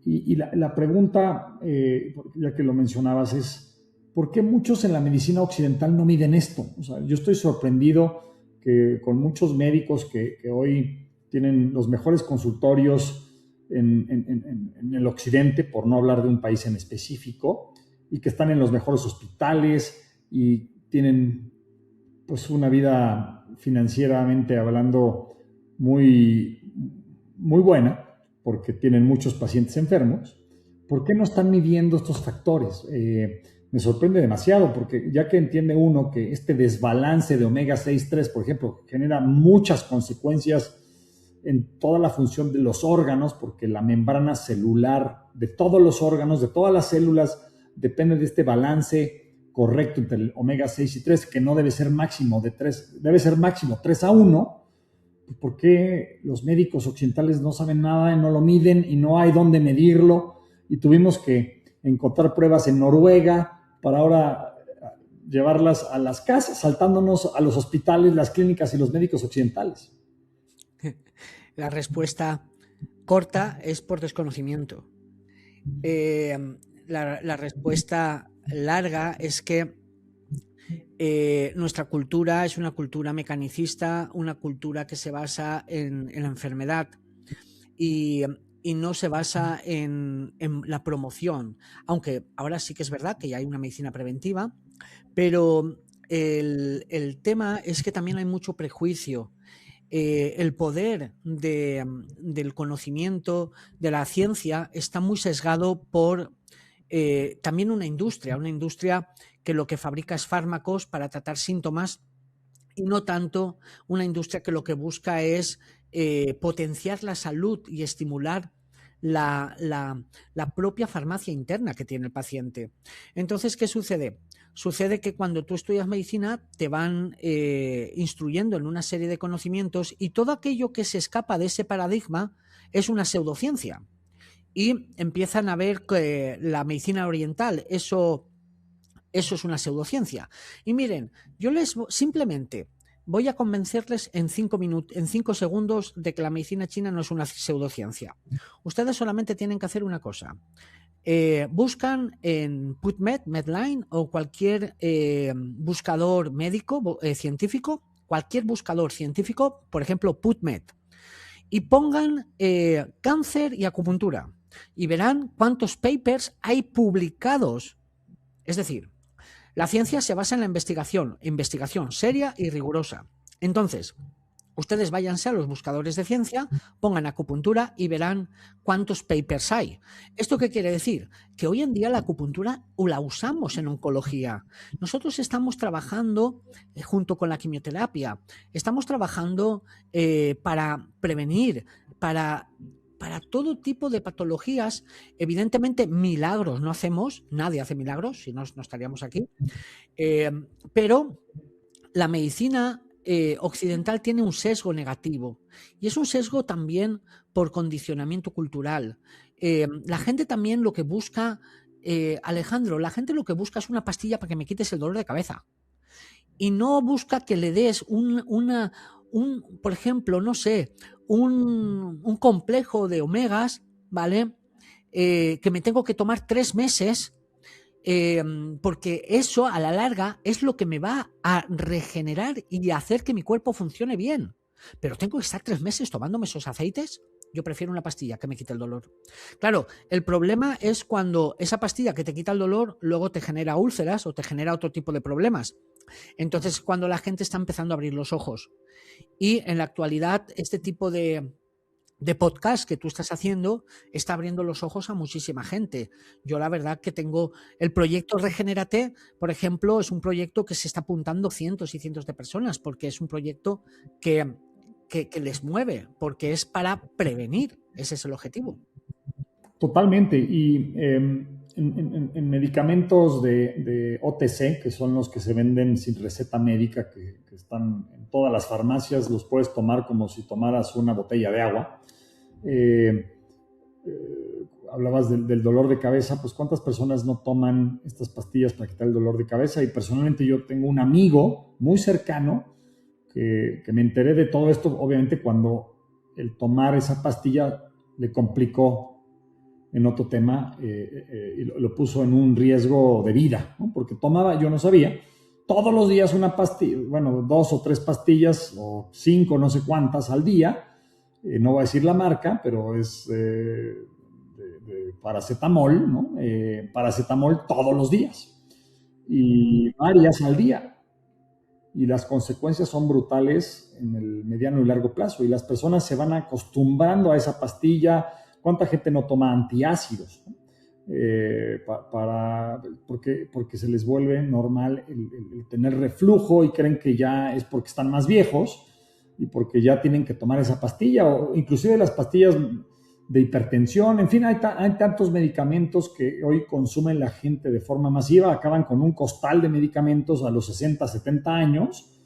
Y la pregunta, ya que lo mencionabas, es ¿por qué muchos en la medicina occidental no miden esto? O sea, yo estoy sorprendido que con muchos médicos que hoy tienen los mejores consultorios en el occidente, por no hablar de un país en específico, y que están en los mejores hospitales y tienen pues una vida financieramente hablando muy, muy buena, porque tienen muchos pacientes enfermos. ¿Por qué no están midiendo estos factores? Me sorprende demasiado, porque ya que entiende uno que este desbalance de omega 6-3, por ejemplo, genera muchas consecuencias en toda la función de los órganos, porque la membrana celular de todos los órganos, de todas las células, depende de este balance correcto entre el omega 6 y 3, que no debe ser máximo de 3, debe ser máximo 3-1. ¿Por qué los médicos occidentales no saben nada y no lo miden y no hay dónde medirlo? Y tuvimos que encontrar pruebas en Noruega para ahora llevarlas a las casas, saltándonos a los hospitales, las clínicas y los médicos occidentales. La respuesta corta es por desconocimiento. La respuesta larga es que nuestra cultura es una cultura mecanicista, una cultura que se basa en la enfermedad y no se basa en la promoción, aunque ahora sí que es verdad que ya hay una medicina preventiva, pero el tema es que también hay mucho prejuicio. El poder del conocimiento, de la ciencia, está muy sesgado por también una industria que lo que fabrica es fármacos para tratar síntomas y no tanto una industria que lo que busca es potenciar la salud y estimular la propia farmacia interna que tiene el paciente. Entonces, ¿qué sucede? Sucede que cuando tú estudias medicina te van instruyendo en una serie de conocimientos y todo aquello que se escapa de ese paradigma es una pseudociencia. Y empiezan a ver que la medicina oriental, eso es una pseudociencia. Y miren, yo simplemente voy a convencerles en 5 segundos de que la medicina china no es una pseudociencia. Ustedes solamente tienen que hacer una cosa. Buscan en PubMed, Medline o cualquier buscador médico científico, cualquier buscador científico, por ejemplo PubMed, y pongan cáncer y acupuntura y verán cuántos papers hay publicados. Es decir, La ciencia se basa en la investigación seria y rigurosa. Entonces, ustedes váyanse a los buscadores de ciencia, pongan acupuntura y verán cuántos papers hay. ¿Esto qué quiere decir? Que hoy en día la acupuntura la usamos en oncología. Nosotros estamos trabajando junto con la quimioterapia, estamos trabajando para prevenir, para todo tipo de patologías. Evidentemente, milagros no hacemos, nadie hace milagros, si no, no estaríamos aquí, pero la medicina occidental tiene un sesgo negativo y es un sesgo también por condicionamiento cultural. La gente también lo que busca, Alejandro, la gente lo que busca es una pastilla para que me quites el dolor de cabeza y no busca que le des por ejemplo, no sé, un complejo de omegas, ¿vale? Que me tengo que tomar 3 meses porque eso a la larga es lo que me va a regenerar y a hacer que mi cuerpo funcione bien. Pero tengo que estar 3 meses tomándome esos aceites. Yo prefiero una pastilla que me quite el dolor. Claro, el problema es cuando esa pastilla que te quita el dolor luego te genera úlceras o te genera otro tipo de problemas. Entonces, cuando la gente está empezando a abrir los ojos. Y en la actualidad, este tipo de podcast que tú estás haciendo está abriendo los ojos a muchísima gente. Yo la verdad que tengo el proyecto Regenérate, por ejemplo, es un proyecto que se está apuntando cientos y cientos de personas porque es un proyecto que les mueve, porque es para prevenir, ese es el objetivo. Totalmente, y en medicamentos de OTC, que son los que se venden sin receta médica, que están en todas las farmacias, los puedes tomar como si tomaras una botella de agua. Hablabas del dolor de cabeza, pues ¿cuántas personas no toman estas pastillas para quitar el dolor de cabeza? Y personalmente yo tengo un amigo muy cercano que me enteré de todo esto, obviamente cuando el tomar esa pastilla le complicó en otro tema y lo puso en un riesgo de vida, ¿no? Porque tomaba, yo no sabía, todos los días una pastilla, bueno, 2 o 3 pastillas o 5, no sé cuántas al día, no voy a decir la marca, pero es de paracetamol, ¿no? Paracetamol todos los días y varias al día. Y las consecuencias son brutales en el mediano y largo plazo. Y las personas se van acostumbrando a esa pastilla. ¿Cuánta gente no toma antiácidos? Porque se les vuelve normal el tener reflujo y creen que ya es porque están más viejos y porque ya tienen que tomar esa pastilla, o inclusive las pastillas de hipertensión. En fin, hay tantos medicamentos que hoy consumen la gente de forma masiva, acaban con un costal de medicamentos a los 60, 70 años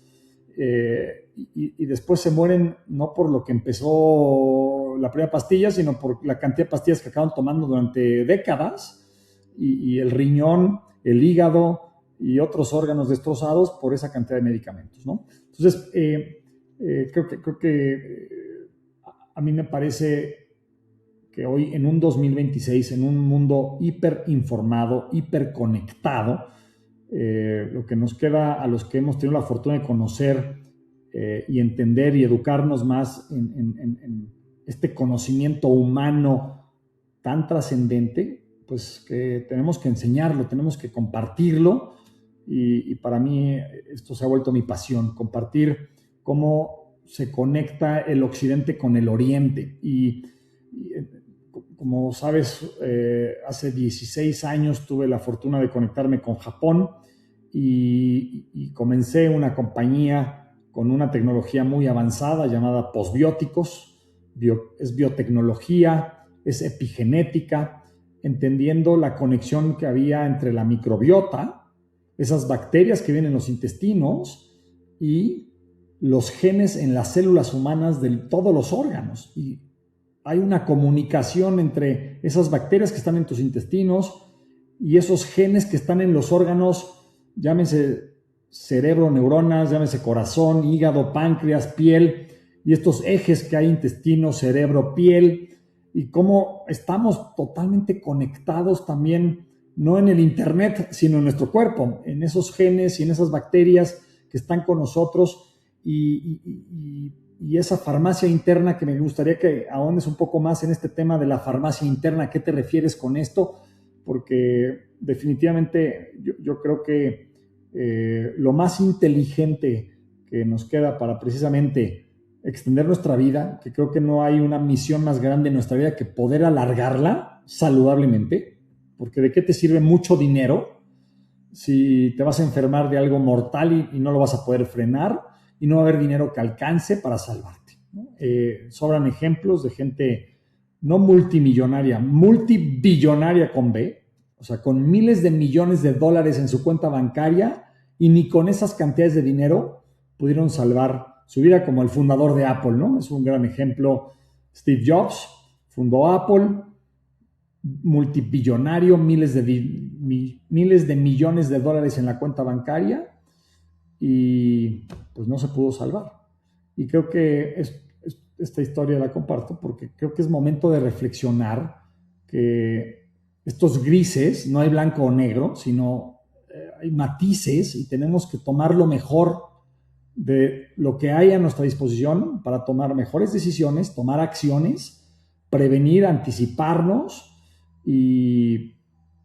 y después se mueren no por lo que empezó la primera pastilla, sino por la cantidad de pastillas que acaban tomando durante décadas y el riñón, el hígado y otros órganos destrozados por esa cantidad de medicamentos, ¿no? Entonces, creo que a mí me parece que hoy en un 2026, en un mundo hiperinformado, hiperconectado, lo que nos queda a los que hemos tenido la fortuna de conocer y entender y educarnos más en este conocimiento humano tan trascendente, pues que tenemos que enseñarlo, tenemos que compartirlo y para mí esto se ha vuelto mi pasión, compartir cómo se conecta el occidente con el oriente y como sabes, hace 16 años tuve la fortuna de conectarme con Japón y comencé una compañía con una tecnología muy avanzada llamada Postbióticos. Es biotecnología, es epigenética, entendiendo la conexión que había entre la microbiota, esas bacterias que viven en los intestinos y los genes en las células humanas de todos los órganos. Y hay una comunicación entre esas bacterias que están en tus intestinos y esos genes que están en los órganos, llámese cerebro, neuronas, llámese corazón, hígado, páncreas, piel, y estos ejes que hay, intestino, cerebro, piel, y cómo estamos totalmente conectados también, no en el internet, sino en nuestro cuerpo, en esos genes y en esas bacterias que están con nosotros y esa farmacia interna, que me gustaría que ahondes un poco más en este tema de la farmacia interna. ¿A qué te refieres con esto? Porque definitivamente yo creo que lo más inteligente que nos queda para precisamente extender nuestra vida, que creo que no hay una misión más grande en nuestra vida que poder alargarla saludablemente, porque ¿de qué te sirve mucho dinero si te vas a enfermar de algo mortal y no lo vas a poder frenar y no va a haber dinero que alcance para salvarte, ¿no? Sobran ejemplos de gente no multimillonaria, multibillonaria con B, o sea, con miles de millones de dólares en su cuenta bancaria y ni con esas cantidades de dinero pudieron salvar su vida, como el fundador de Apple, ¿no? Es un gran ejemplo. Steve Jobs fundó Apple, multibillonario, miles de millones de dólares en la cuenta bancaria y pues no se pudo salvar. Y creo que esta historia la comparto porque creo que es momento de reflexionar que estos grises, no hay blanco o negro, sino hay matices y tenemos que tomar lo mejor de lo que hay a nuestra disposición para tomar mejores decisiones, tomar acciones, prevenir, anticiparnos y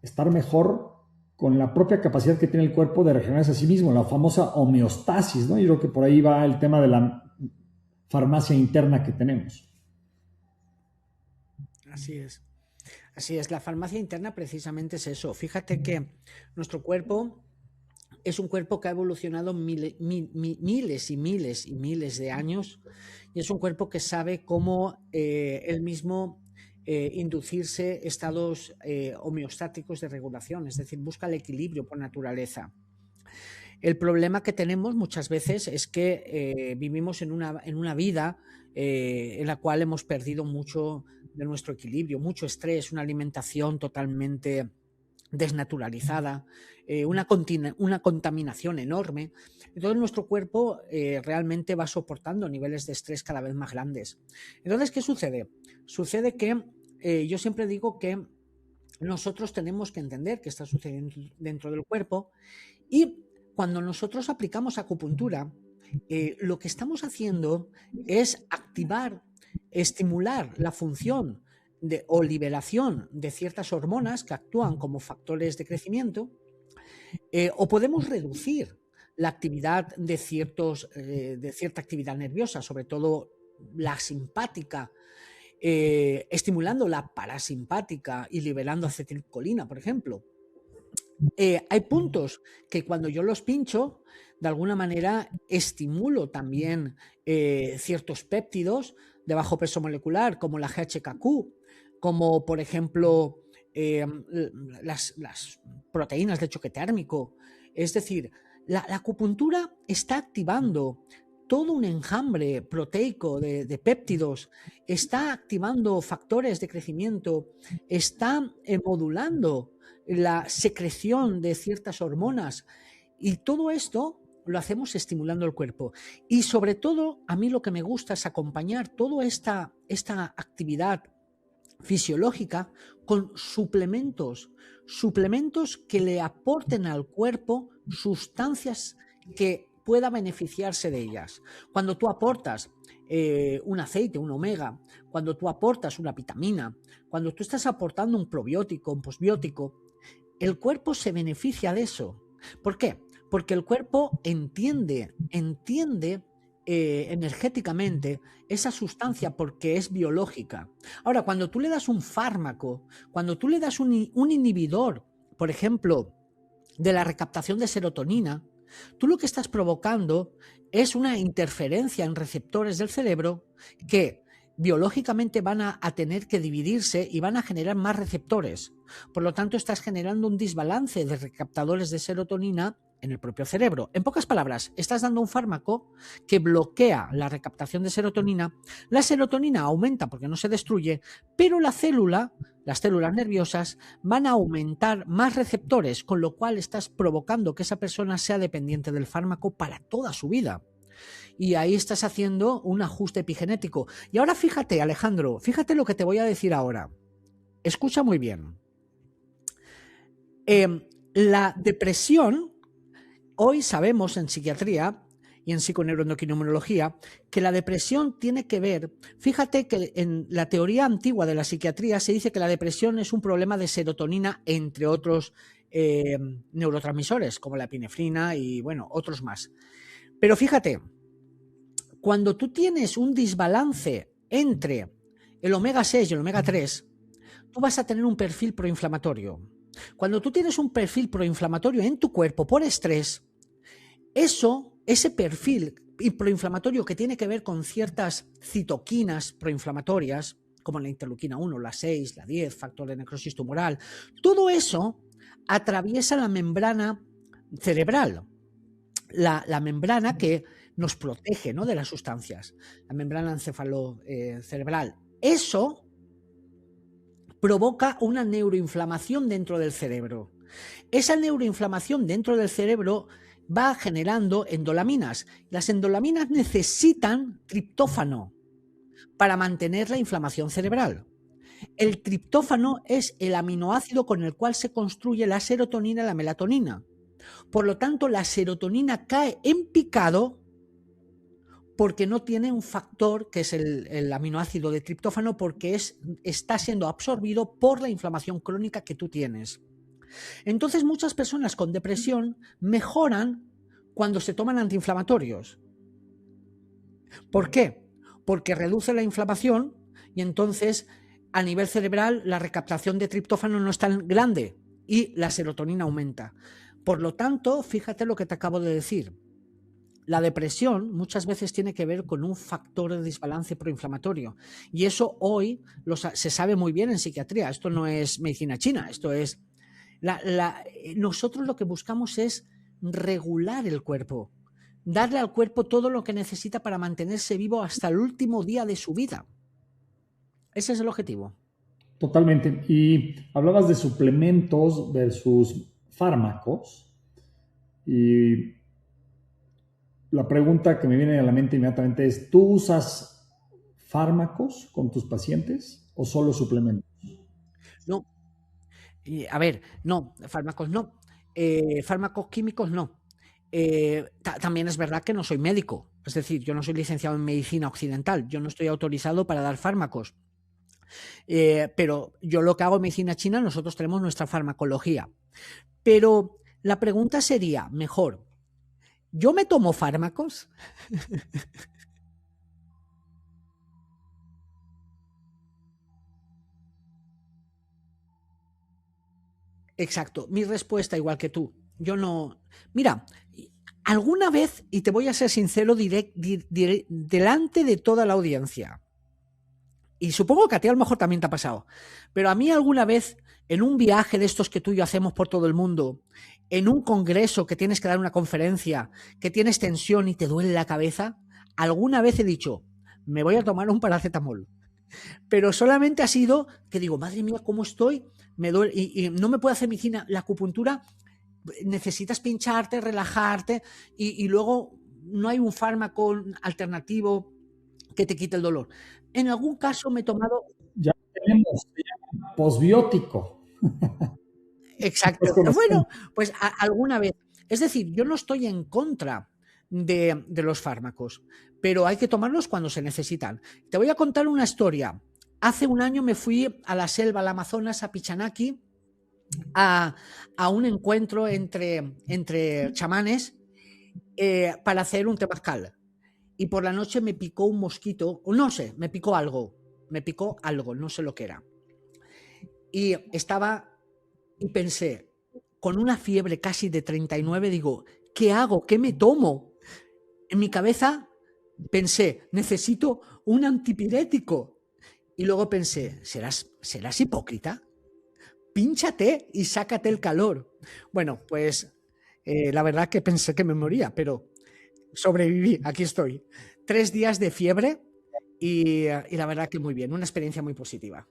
estar mejor con la propia capacidad que tiene el cuerpo de regenerarse a sí mismo, la famosa homeostasis, ¿no? Yo creo que por ahí va el tema de la farmacia interna que tenemos. Así es. Así es, la farmacia interna precisamente es eso. Fíjate que nuestro cuerpo es un cuerpo que ha evolucionado miles y miles y miles de años y es un cuerpo que sabe cómo él mismo inducirse estados homeostáticos de regulación, es decir, busca el equilibrio por naturaleza. El problema que tenemos muchas veces es que vivimos en una vida en la cual hemos perdido mucho de nuestro equilibrio, mucho estrés, una alimentación totalmente desnaturalizada, una contaminación enorme. Entonces nuestro cuerpo realmente va soportando niveles de estrés cada vez más grandes. Entonces, ¿qué sucede? Sucede que yo siempre digo que nosotros tenemos que entender qué está sucediendo dentro del cuerpo y cuando nosotros aplicamos acupuntura, lo que estamos haciendo es activar, estimular la función o liberación de ciertas hormonas que actúan como factores de crecimiento, o podemos reducir la actividad de cierta actividad nerviosa, sobre todo la simpática, estimulando la parasimpática y liberando acetilcolina, por ejemplo. Hay puntos que cuando yo los pincho, de alguna manera estimulo también ciertos péptidos de bajo peso molecular, como la GHKQ, como por ejemplo las proteínas de choque térmico. Es decir, la acupuntura está activando todo un enjambre proteico de péptidos, está activando factores de crecimiento, está modulando la secreción de ciertas hormonas y todo esto lo hacemos estimulando el cuerpo. Y sobre todo, a mí lo que me gusta es acompañar toda esta actividad fisiológica con suplementos que le aporten al cuerpo sustancias que pueda beneficiarse de ellas. Cuando tú aportas un aceite, un omega, cuando tú aportas una vitamina, cuando tú estás aportando un probiótico, un posbiótico, el cuerpo se beneficia de eso. ¿Por qué? Porque el cuerpo entiende energéticamente esa sustancia porque es biológica. Ahora, cuando tú le das un fármaco, cuando tú le das un inhibidor, por ejemplo, de la recaptación de serotonina, tú lo que estás provocando es una interferencia en receptores del cerebro que biológicamente van a tener que dividirse y van a generar más receptores. Por lo tanto, estás generando un desbalance de recaptadores de serotonina en el propio cerebro. En pocas palabras, estás dando un fármaco que bloquea la recaptación de serotonina. La serotonina aumenta porque no se destruye, pero las células nerviosas van a aumentar más receptores, con lo cual estás provocando que esa persona sea dependiente del fármaco para toda su vida. Y ahí estás haciendo un ajuste epigenético. Y ahora fíjate, Alejandro, fíjate lo que te voy a decir ahora. Escucha muy bien. La depresión, hoy sabemos en psiquiatría y en psiconeuroendocrinología que la depresión tiene que ver, fíjate que en la teoría antigua de la psiquiatría se dice que la depresión es un problema de serotonina, entre otros neurotransmisores como la epinefrina y, bueno, otros más. Pero fíjate, cuando tú tienes un desbalance entre el omega 6 y el omega 3, tú vas a tener un perfil proinflamatorio. Cuando tú tienes un perfil proinflamatorio en tu cuerpo por estrés, ese perfil proinflamatorio que tiene que ver con ciertas citoquinas proinflamatorias, como la interleuquina 1, la 6, la 10, factor de necrosis tumoral, todo eso atraviesa la membrana cerebral, la membrana que nos protege, ¿no?, de las sustancias, la membrana encefalocerebral. Eso provoca una neuroinflamación dentro del cerebro. Esa neuroinflamación dentro del cerebro va generando endolaminas. Las endolaminas necesitan triptófano para mantener la inflamación cerebral. El triptófano es el aminoácido con el cual se construye la serotonina y la melatonina. Por lo tanto, la serotonina cae en picado porque no tiene un factor que es el aminoácido de triptófano, porque está siendo absorbido por la inflamación crónica que tú tienes. Entonces, muchas personas con depresión mejoran cuando se toman antiinflamatorios. ¿Por qué? Porque reduce la inflamación y entonces a nivel cerebral la recaptación de triptófano no es tan grande y la serotonina aumenta. Por lo tanto, fíjate lo que te acabo de decir. La depresión muchas veces tiene que ver con un factor de desbalance proinflamatorio y eso hoy se sabe muy bien en psiquiatría. Esto no es medicina china, esto es... nosotros lo que buscamos es regular el cuerpo, darle al cuerpo todo lo que necesita para mantenerse vivo hasta el último día de su vida. Ese es el objetivo. Totalmente. Y hablabas de suplementos versus fármacos. Y la pregunta que me viene a la mente inmediatamente es, ¿tú usas fármacos con tus pacientes o solo suplementos? No. A ver, no, fármacos no. Fármacos químicos no. También es verdad que no soy médico. Es decir, yo no soy licenciado en medicina occidental. Yo no estoy autorizado para dar fármacos. Pero yo lo que hago en medicina china, nosotros tenemos nuestra farmacología. Pero la pregunta sería, mejor, ¿yo me tomo fármacos? Exacto, mi respuesta igual que tú. Yo no... Mira, alguna vez, y te voy a ser sincero, delante de toda la audiencia, y supongo que a ti a lo mejor también te ha pasado, pero a mí alguna vez, en un viaje de estos que tú y yo hacemos por todo el mundo, en un congreso que tienes que dar una conferencia, que tienes tensión y te duele la cabeza, alguna vez he dicho, me voy a tomar un paracetamol. Pero solamente ha sido que digo, madre mía, ¿cómo estoy? Me duele, y no me puede hacer medicina. La acupuntura, necesitas pincharte, relajarte, y luego no hay un fármaco alternativo que te quite el dolor. En algún caso me he tomado... Ya tenemos posbiótico. Exacto. Bueno, pues alguna vez. Es decir, yo no estoy en contra de los fármacos, pero hay que tomarlos cuando se necesitan. Te voy a contar una historia. Hace un año me fui a la selva, al Amazonas, a Pichanaki, a un encuentro entre chamanes para hacer un temazcal. Y por la noche me picó un mosquito, o no sé, me picó algo, no sé lo que era. Y pensé, con una fiebre casi de 39, digo, ¿qué hago? ¿Qué me tomo? En mi cabeza pensé, necesito un antipirético. Y luego pensé, ¿serás hipócrita? Pínchate y sácate el calor. Bueno, pues la verdad que pensé que me moría, pero sobreviví, aquí estoy. 3 días de fiebre y la verdad que muy bien, una experiencia muy positiva.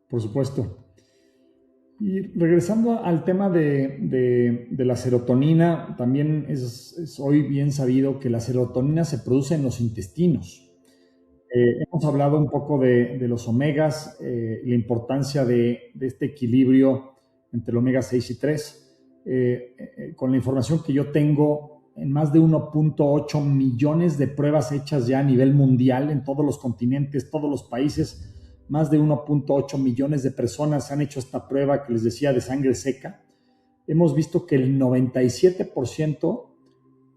Por supuesto. Y regresando al tema de la serotonina, también es hoy bien sabido que la serotonina se produce en los intestinos. Hemos hablado un poco de los omegas, la importancia de este equilibrio entre el omega 6 y 3. Con la información que yo tengo, en más de 1.8 millones de pruebas hechas ya a nivel mundial, en todos los continentes, todos los países, más de 1.8 millones de personas han hecho esta prueba que les decía de sangre seca. hemos visto que el 97%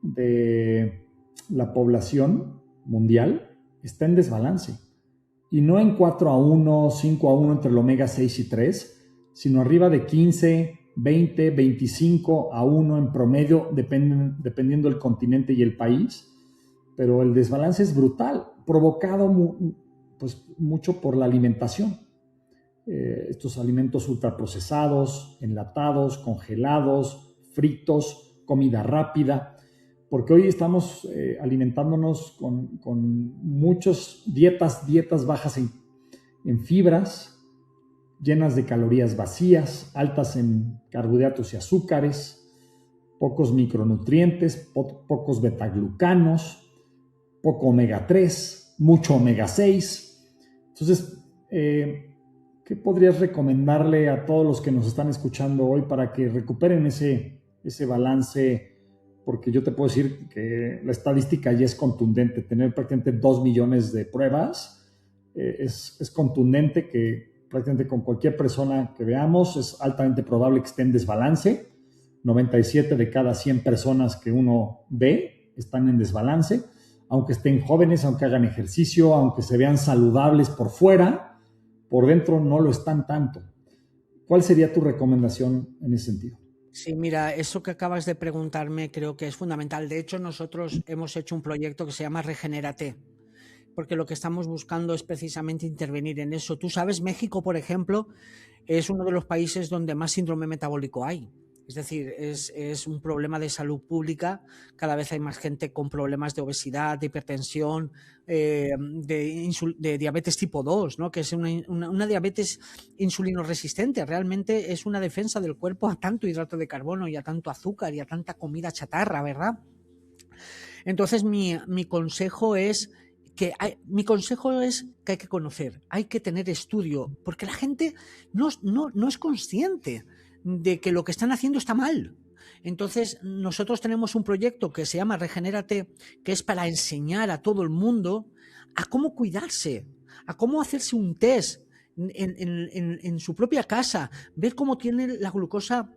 de la población mundial está en desbalance. Y no en 4:1, 5:1 entre el omega 6 y 3, sino arriba de 15, 20, 25:1 en promedio, dependiendo del continente y el país. Pero el desbalance es brutal, provocado pues, mucho por la alimentación. Estos alimentos ultraprocesados, enlatados, congelados, fritos, comida rápida, porque hoy estamos alimentándonos con muchas dietas bajas en fibras, llenas de calorías vacías, altas en carbohidratos y azúcares, pocos micronutrientes, pocos betaglucanos, poco omega 3, mucho omega 6. Entonces, ¿qué podrías recomendarle a todos los que nos están escuchando hoy para que recuperen ese balance? Porque yo te puedo decir que la estadística ya es contundente. Tener prácticamente 2 millones de pruebas es contundente, que prácticamente con cualquier persona que veamos es altamente probable que esté en desbalance. 97 de cada 100 personas que uno ve están en desbalance, aunque estén jóvenes, aunque hagan ejercicio, aunque se vean saludables por fuera, por dentro no lo están tanto. ¿Cuál sería tu recomendación en ese sentido? Sí, mira, eso que acabas de preguntarme creo que es fundamental. De hecho, nosotros hemos hecho un proyecto que se llama Regenérate, porque lo que estamos buscando es precisamente intervenir en eso. Tú sabes, México, por ejemplo, es uno de los países donde más síndrome metabólico hay. Es decir, es un problema de salud pública. Cada vez hay más gente con problemas de obesidad, de hipertensión, de diabetes tipo 2, ¿no? Que es una diabetes insulinoresistente. Realmente es una defensa del cuerpo a tanto hidrato de carbono y a tanto azúcar y a tanta comida chatarra, ¿verdad? Entonces, mi consejo es que hay que conocer, hay que tener estudio, porque la gente no es consciente de que lo que están haciendo está mal. Entonces, nosotros tenemos un proyecto que se llama Regenérate, que es para enseñar a todo el mundo a cómo cuidarse, a cómo hacerse un test en su propia casa, ver cómo tiene la glucosa,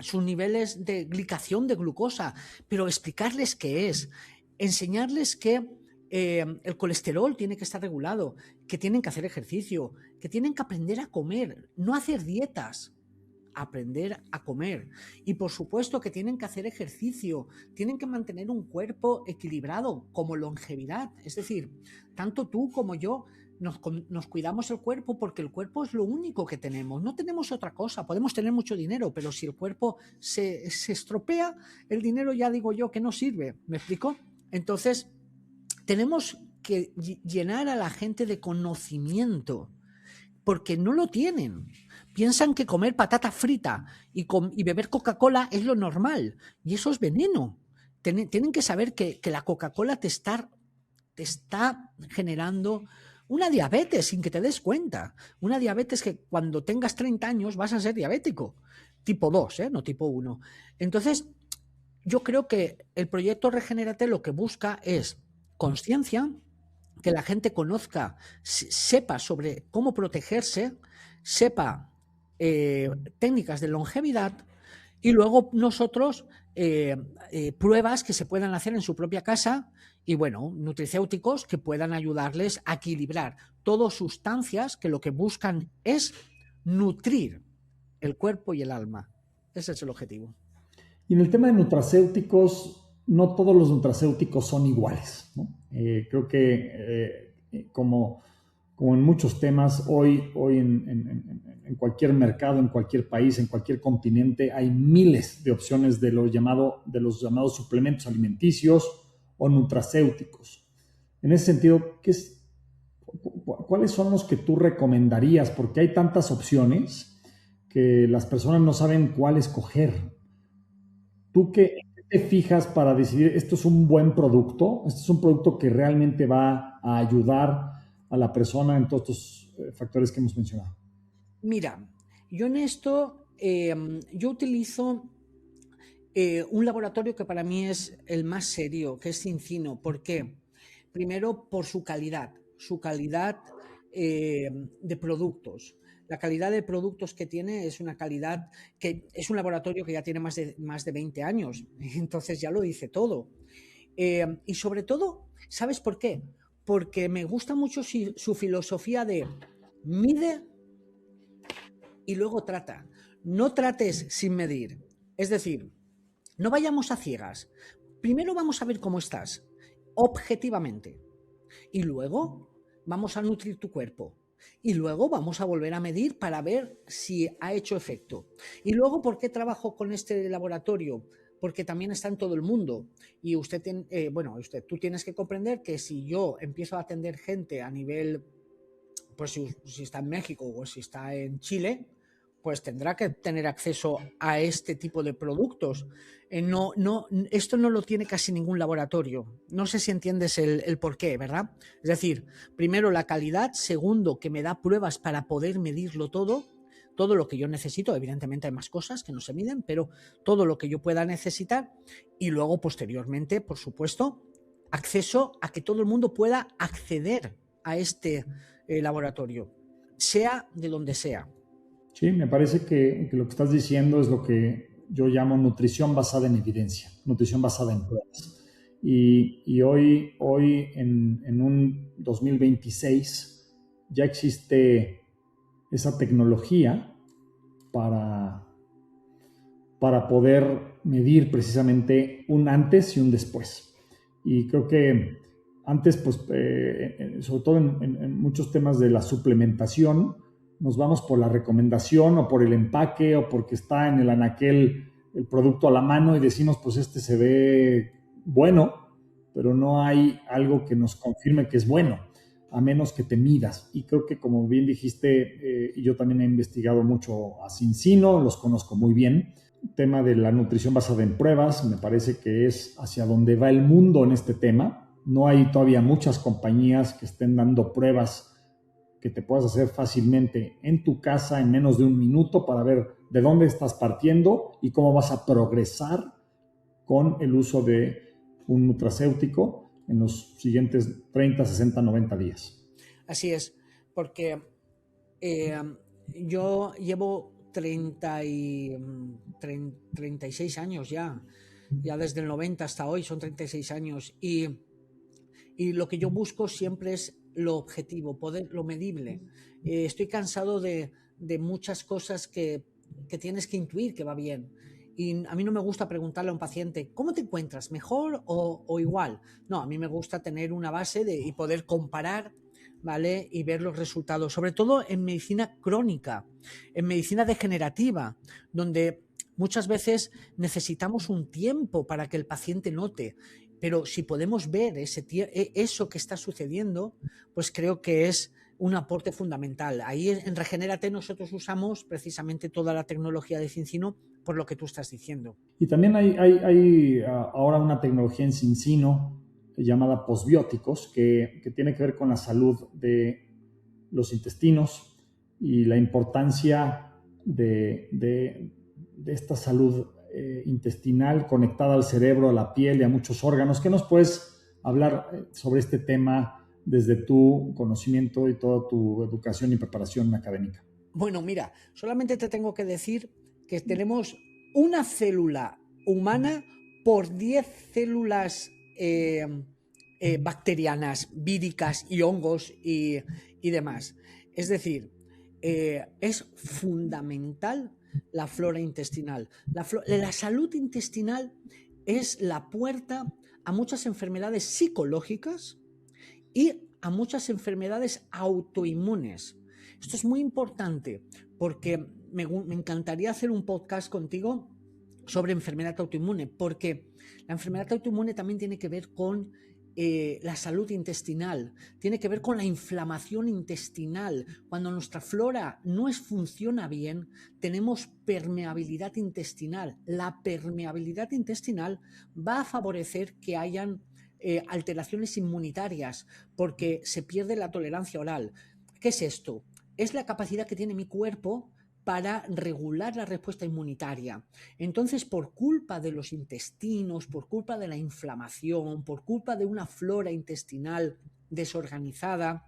sus niveles de glicación de glucosa, pero explicarles qué es, enseñarles que el colesterol tiene que estar regulado, que tienen que hacer ejercicio, que tienen que aprender a comer, no hacer dietas, aprender a comer. Y por supuesto que tienen que hacer ejercicio, tienen que mantener un cuerpo equilibrado, como longevidad. Es decir, tanto tú como yo nos cuidamos el cuerpo porque el cuerpo es lo único que tenemos. No tenemos otra cosa. Podemos tener mucho dinero, pero si el cuerpo se estropea, el dinero ya digo yo que no sirve. ¿Me explico? Entonces, tenemos que llenar a la gente de conocimiento, porque no lo tienen. Piensan que comer patata frita y beber Coca-Cola es lo normal, y eso es veneno. Tienen que saber que la Coca-Cola te está generando una diabetes sin que te des cuenta. Una diabetes que cuando tengas 30 años vas a ser diabético. Tipo 2, no tipo 1. Entonces, yo creo que el proyecto Regenérate lo que busca es conciencia, que la gente conozca, sepa sobre cómo protegerse, sepa técnicas de longevidad, y luego nosotros pruebas que se puedan hacer en su propia casa y, bueno, nutricéuticos que puedan ayudarles a equilibrar. Todas sustancias que lo que buscan es nutrir el cuerpo y el alma. Ese es el objetivo. Y en el tema de nutracéuticos, no todos los nutracéuticos son iguales, ¿no? Creo que como en muchos temas, hoy en cualquier mercado, en cualquier país, en cualquier continente, hay miles de opciones de los llamados suplementos alimenticios o nutracéuticos. En ese sentido, ¿cuáles son los que tú recomendarías? Porque hay tantas opciones que las personas no saben cuál escoger. ¿Tú qué te fijas para decidir esto es un buen producto? ¿Esto es un producto que realmente va a ayudar a la persona en todos estos factores que hemos mencionado? Mira, yo en esto, yo utilizo un laboratorio que para mí es el más serio, que es Cincino. ¿Por qué? Primero, por su calidad de productos. La calidad de productos que tiene es una calidad que es un laboratorio que ya tiene más de 20 años, entonces ya lo dice todo. Y sobre todo, ¿sabes por qué? Porque me gusta mucho su filosofía de mide y luego trata. No trates sin medir. Es decir, no vayamos a ciegas. Primero vamos a ver cómo estás, objetivamente. Y luego vamos a nutrir tu cuerpo. Y luego vamos a volver a medir para ver si ha hecho efecto. Y luego, ¿por qué trabajo con este laboratorio? Porque también está en todo el mundo. Y tú tienes que comprender que si yo empiezo a atender gente a nivel, pues si está en México o si está en Chile, pues tendrá que tener acceso a este tipo de productos. Esto no lo tiene casi ningún laboratorio. No sé si entiendes el por qué, ¿verdad? Es decir, primero la calidad, segundo que me da pruebas para poder medirlo todo lo que yo necesito. Evidentemente hay más cosas que no se miden, pero todo lo que yo pueda necesitar. Y luego, posteriormente, por supuesto, acceso a que todo el mundo pueda acceder a este laboratorio, sea de donde sea. Sí, me parece que lo que estás diciendo es lo que yo llamo nutrición basada en evidencia, nutrición basada en pruebas. Y hoy en un 2026 ya existe esa tecnología para, para poder medir precisamente un antes y un después. Y creo que antes, pues, sobre todo en muchos temas de la suplementación, nos vamos por la recomendación o por el empaque o porque está en el anaquel el producto a la mano y decimos, pues este se ve bueno, pero no hay algo que nos confirme que es bueno, a menos que te midas. Y creo que, como bien dijiste, y yo también he investigado mucho a Cincino, los conozco muy bien. El tema de la nutrición basada en pruebas me parece que es hacia donde va el mundo en este tema. No hay todavía muchas compañías que estén dando pruebas que te puedas hacer fácilmente en tu casa en menos de un minuto para ver de dónde estás partiendo y cómo vas a progresar con el uso de un nutracéutico en los siguientes 30, 60, 90 días. Así es, porque yo llevo 36 años ya desde el 90 hasta hoy son 36 años y lo que yo busco siempre es lo objetivo, lo medible. Estoy cansado de muchas cosas que tienes que intuir que va bien. Y a mí no me gusta preguntarle a un paciente, ¿cómo te encuentras? ¿Mejor o igual? No, a mí me gusta tener una base y poder comparar, ¿vale? Y ver los resultados, sobre todo en medicina crónica, en medicina degenerativa, donde muchas veces necesitamos un tiempo para que el paciente note. Pero si podemos ver eso que está sucediendo, pues creo que es un aporte fundamental. Ahí en Regenérate nosotros usamos precisamente toda la tecnología de Cincino por lo que tú estás diciendo. Y también hay ahora una tecnología en Cincino llamada posbióticos que tiene que ver con la salud de los intestinos y la importancia de esta salud intestinal conectada al cerebro, a la piel y a muchos órganos. ¿Qué nos puedes hablar sobre este tema desde tu conocimiento y toda tu educación y preparación académica? Bueno, mira, solamente te tengo que decir que tenemos una célula humana por 10 células bacterianas, víricas y hongos y demás. Es decir, es fundamental la flora intestinal. La salud intestinal es la puerta a muchas enfermedades psicológicas y a muchas enfermedades autoinmunes. Esto es muy importante porque me encantaría hacer un podcast contigo sobre enfermedad autoinmune, porque la enfermedad autoinmune también tiene que ver con la salud intestinal, tiene que ver con la inflamación intestinal. Cuando nuestra flora no funciona bien, tenemos permeabilidad intestinal. La permeabilidad intestinal va a favorecer que hayan alteraciones inmunitarias, porque se pierde la tolerancia oral. ¿Qué es esto? Es la capacidad que tiene mi cuerpo para regular la respuesta inmunitaria. Entonces, por culpa de los intestinos, por culpa de la inflamación, por culpa de una flora intestinal desorganizada,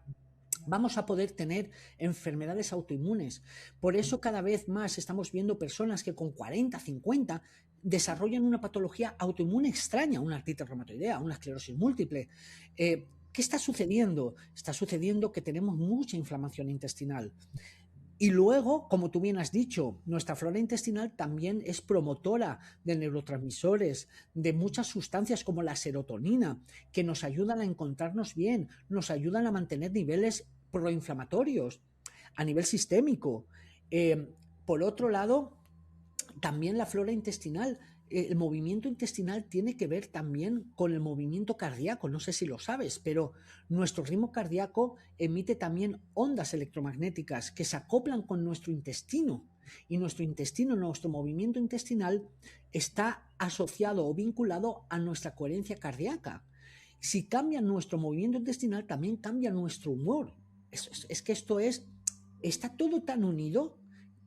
vamos a poder tener enfermedades autoinmunes. Por eso cada vez más estamos viendo personas que con 40, 50 desarrollan una patología autoinmune extraña, una artritis reumatoidea, una esclerosis múltiple. ¿Qué está sucediendo? Está sucediendo que tenemos mucha inflamación intestinal. Y luego, como tú bien has dicho, nuestra flora intestinal también es promotora de neurotransmisores, de muchas sustancias como la serotonina, que nos ayudan a encontrarnos bien, nos ayudan a mantener niveles proinflamatorios a nivel sistémico. Por otro lado, también la flora intestinal, el movimiento intestinal tiene que ver también con el movimiento cardíaco. No sé si lo sabes, pero nuestro ritmo cardíaco emite también ondas electromagnéticas que se acoplan con nuestro intestino. Y nuestro intestino, nuestro movimiento intestinal está asociado o vinculado a nuestra coherencia cardíaca. Si cambia nuestro movimiento intestinal, también cambia nuestro humor. Es que está todo tan unido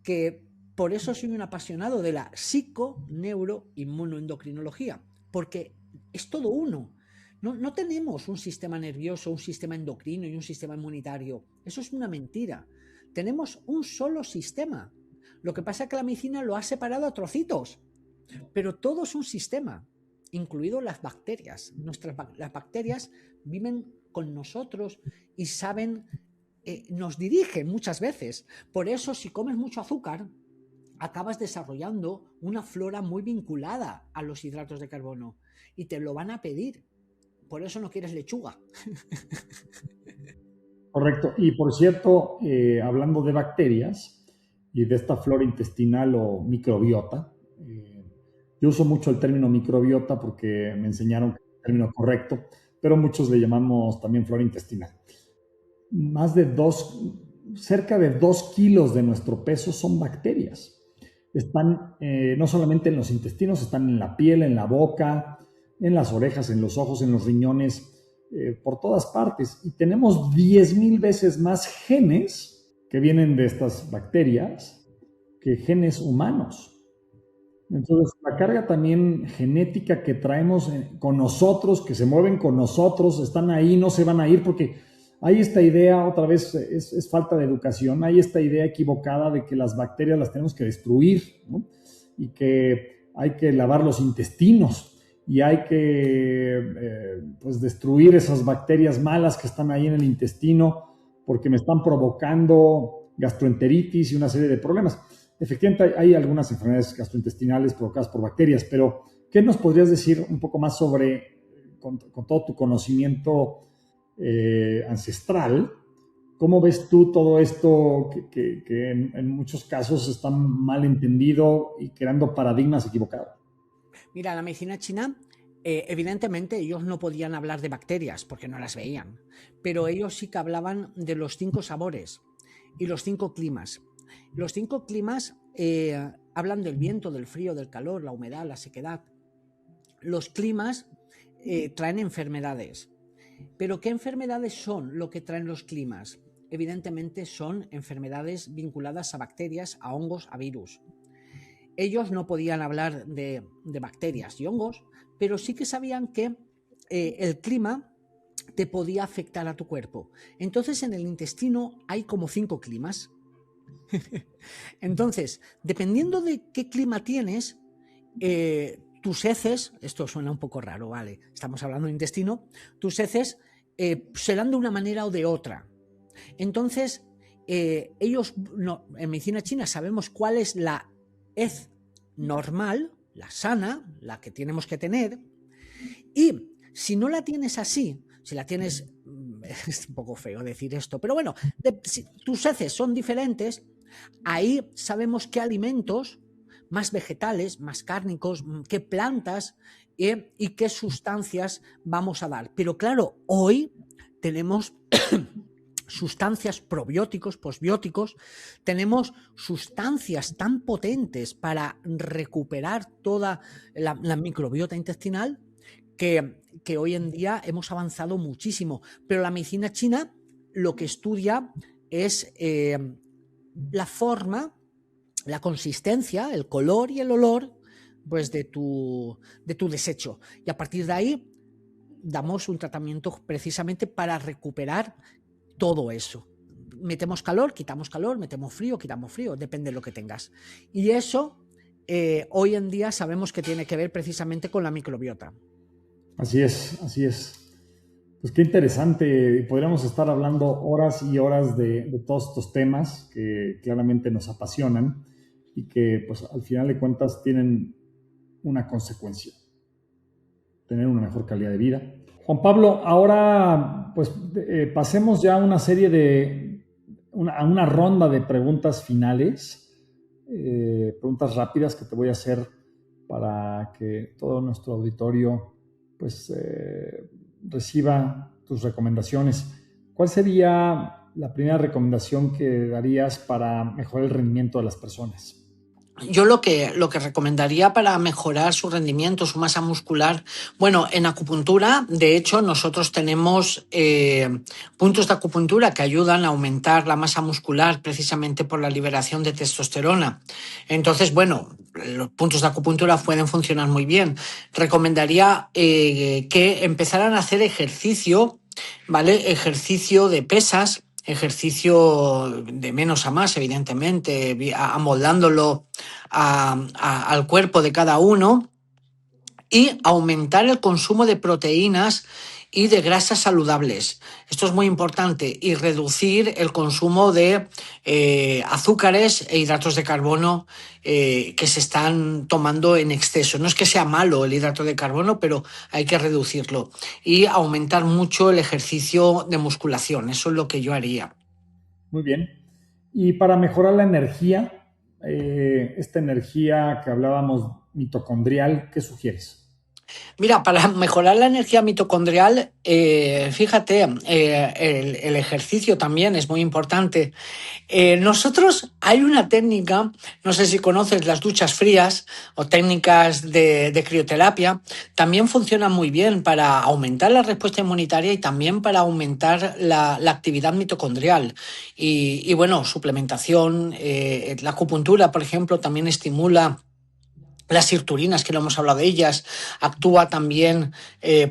que por eso soy un apasionado de la psico-neuro-inmunoendocrinología, porque es todo uno. No tenemos un sistema nervioso, un sistema endocrino y un sistema inmunitario. Eso es una mentira. Tenemos un solo sistema. Lo que pasa es que la medicina lo ha separado a trocitos, pero todo es un sistema, incluido las bacterias. Las bacterias viven con nosotros y saben, nos dirigen muchas veces. Por eso, si comes mucho azúcar, acabas desarrollando una flora muy vinculada a los hidratos de carbono y te lo van a pedir. Por eso no quieres lechuga. Correcto. Y por cierto, hablando de bacterias y de esta flora intestinal o microbiota, yo uso mucho el término microbiota porque me enseñaron que es el término correcto, pero muchos le llamamos también flora intestinal. Cerca de 2 kilos de nuestro peso son bacterias. Están no solamente en los intestinos, están en la piel, en la boca, en las orejas, en los ojos, en los riñones, por todas partes. Y tenemos 10,000 veces más genes que vienen de estas bacterias que genes humanos. Entonces, la carga también genética que traemos con nosotros, que se mueven con nosotros, están ahí, no se van a ir, porque hay esta idea, otra vez, es falta de educación, hay esta idea equivocada de que las bacterias las tenemos que destruir, ¿no? Y que hay que lavar los intestinos y hay que pues destruir esas bacterias malas que están ahí en el intestino porque me están provocando gastroenteritis y una serie de problemas. Efectivamente, hay algunas enfermedades gastrointestinales provocadas por bacterias, pero ¿qué nos podrías decir un poco más sobre, con todo tu conocimiento ancestral, cómo ves tú todo esto que en muchos casos está mal entendido y creando paradigmas equivocados? Mira, la medicina china, evidentemente ellos no podían hablar de bacterias porque no las veían, pero ellos sí que hablaban de los 5 sabores y los 5 climas. Los 5 climas hablan del viento, del frío, del calor, la humedad, la sequedad. Los climas traen enfermedades. ¿Pero qué enfermedades son lo que traen los climas? Evidentemente son enfermedades vinculadas a bacterias, a hongos, a virus. Ellos no podían hablar de bacterias y hongos, pero sí que sabían que el clima te podía afectar a tu cuerpo. Entonces, en el intestino hay como 5 climas. Entonces, dependiendo de qué clima tienes, tus heces, esto suena un poco raro, ¿vale? Estamos hablando de intestino, tus heces serán de una manera o de otra. Entonces, ellos, en medicina china sabemos cuál es la hez normal, la sana, la que tenemos que tener, y si no la tienes así, si la tienes, es un poco feo decir esto, pero bueno, si tus heces son diferentes, ahí sabemos qué alimentos, más vegetales, más cárnicos, qué plantas y qué sustancias vamos a dar. Pero claro, hoy tenemos sustancias probióticos, posbióticos, tenemos sustancias tan potentes para recuperar toda la microbiota intestinal que hoy en día hemos avanzado muchísimo. Pero la medicina china lo que estudia es la forma, la consistencia, el color y el olor pues, de tu desecho. Y a partir de ahí damos un tratamiento precisamente para recuperar todo eso. Metemos calor, metemos frío, quitamos frío, depende de lo que tengas. Y eso hoy en día sabemos que tiene que ver precisamente con la microbiota. Así es, así es. Pues qué interesante. Podríamos estar hablando horas y horas de todos estos temas que claramente nos apasionan y que pues al final de cuentas tienen una consecuencia: tener una mejor calidad de vida. Juan Pablo, ahora pues pasemos ya a una serie a una ronda de preguntas finales, preguntas rápidas que te voy a hacer para que todo nuestro auditorio pues reciba tus recomendaciones. ¿Cuál sería la primera recomendación que darías para mejorar el rendimiento de las personas? Yo lo que recomendaría para mejorar su rendimiento, su masa muscular, bueno, en acupuntura, de hecho, nosotros tenemos puntos de acupuntura que ayudan a aumentar la masa muscular precisamente por la liberación de testosterona. Entonces, bueno, los puntos de acupuntura pueden funcionar muy bien. Recomendaría que empezaran a hacer ejercicio, ¿vale? Ejercicio de pesas, ejercicio de menos a más, evidentemente, amoldándolo al cuerpo de cada uno, y aumentar el consumo de proteínas y de grasas saludables. Esto es muy importante, y reducir el consumo de azúcares e hidratos de carbono que se están tomando en exceso. No es que sea malo el hidrato de carbono, pero hay que reducirlo. Y aumentar mucho el ejercicio de musculación. Eso es lo que yo haría. Muy bien. Y para mejorar la energía, esta energía que hablábamos mitocondrial, ¿qué sugieres? Mira, para mejorar la energía mitocondrial, fíjate, el ejercicio también es muy importante. Nosotros hay una técnica, no sé si conoces las duchas frías o técnicas de crioterapia, también funcionan muy bien para aumentar la respuesta inmunitaria y también para aumentar la actividad mitocondrial. Y bueno, suplementación, la acupuntura, por ejemplo, también estimula las sirtulinas, que no hemos hablado de ellas, actúa también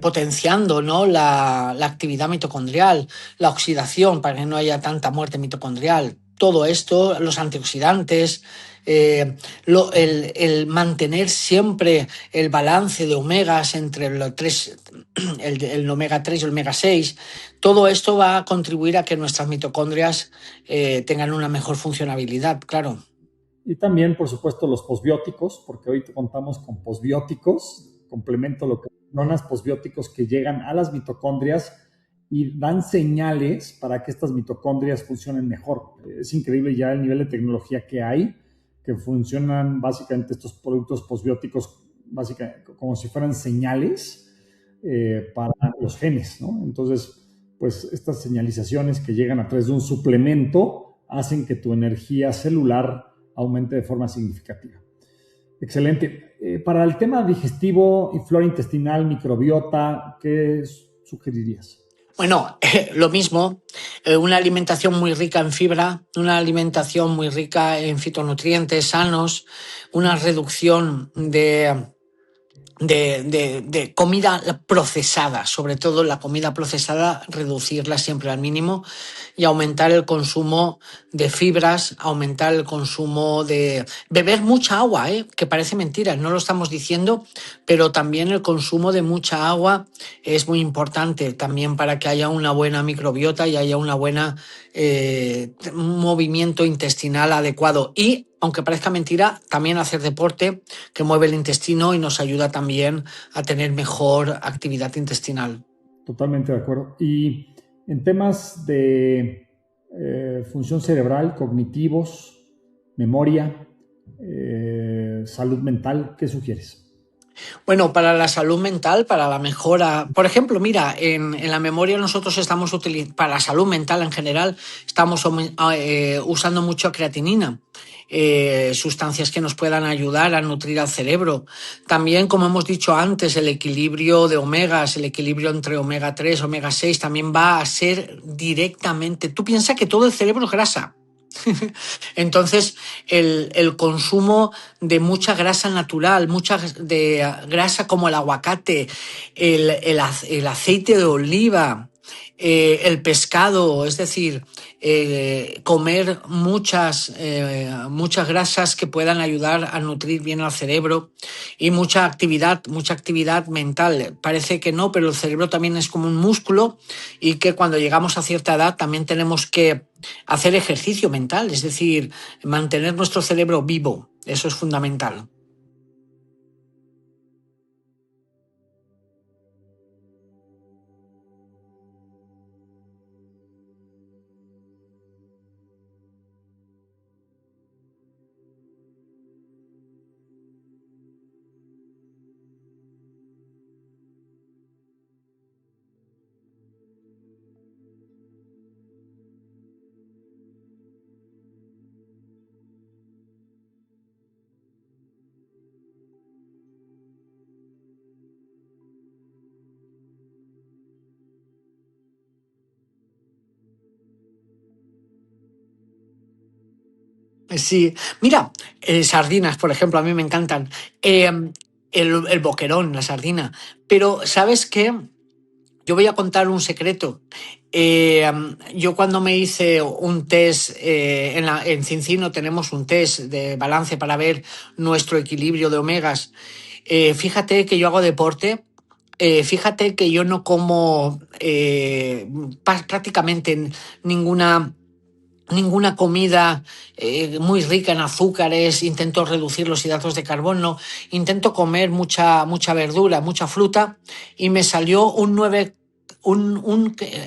potenciando, ¿no?, la actividad mitocondrial, la oxidación para que no haya tanta muerte mitocondrial. Todo esto, los antioxidantes, el mantener siempre el balance de omegas entre el omega 3 y el omega 6, todo esto va a contribuir a que nuestras mitocondrias tengan una mejor funcionabilidad, claro. Y también, por supuesto, los posbióticos, porque hoy contamos con posbióticos, complemento lo que mencionas, posbióticos que llegan a las mitocondrias y dan señales para que estas mitocondrias funcionen mejor. Es increíble ya el nivel de tecnología que hay, que funcionan básicamente estos productos posbióticos básicamente como si fueran señales para los genes, ¿no? Entonces, pues estas señalizaciones que llegan a través de un suplemento hacen que tu energía celular aumente de forma significativa. Excelente. Para el tema digestivo y flora intestinal, microbiota, ¿qué sugerirías? Bueno, lo mismo, una alimentación muy rica en fibra, una alimentación muy rica en fitonutrientes sanos, una reducción de comida procesada, sobre todo la comida procesada, reducirla siempre al mínimo, y aumentar el consumo de fibras, aumentar el consumo de beber mucha agua, que parece mentira, no lo estamos diciendo, pero también el consumo de mucha agua es muy importante también para que haya una buena microbiota y haya una buena movimiento intestinal adecuado. Y aunque parezca mentira, también hacer deporte, que mueve el intestino y nos ayuda también a tener mejor actividad intestinal. Totalmente de acuerdo. Y en temas de función cerebral, cognitivos, memoria, salud mental, ¿qué sugieres? Bueno, para la salud mental, para la mejora, por ejemplo, mira, en la memoria nosotros estamos utilizando, para la salud mental en general, estamos usando mucho creatinina, sustancias que nos puedan ayudar a nutrir al cerebro. También, como hemos dicho antes, el equilibrio de omegas, el equilibrio entre omega 3, omega 6, también va a ser directamente. Tú piensas que todo el cerebro es grasa. Entonces, el consumo de mucha grasa natural, mucha de grasa como el aguacate, el aceite de oliva, el pescado, es decir, comer muchas grasas que puedan ayudar a nutrir bien al cerebro y mucha actividad mental. Parece que no, pero el cerebro también es como un músculo y que cuando llegamos a cierta edad también tenemos que hacer ejercicio mental, es decir, mantener nuestro cerebro vivo. Eso es fundamental. Sí, mira, sardinas, por ejemplo, a mí me encantan. Eh, el boquerón, la sardina. Pero, ¿sabes qué? Yo voy a contar un secreto. Yo cuando me hice un test en Cincino tenemos un test de balance para ver nuestro equilibrio de omegas. Fíjate que yo hago deporte. Fíjate que yo no como prácticamente ninguna ninguna comida muy rica en azúcares, intento reducir los hidratos de carbono, intento comer mucha verdura, mucha fruta y me salió un 9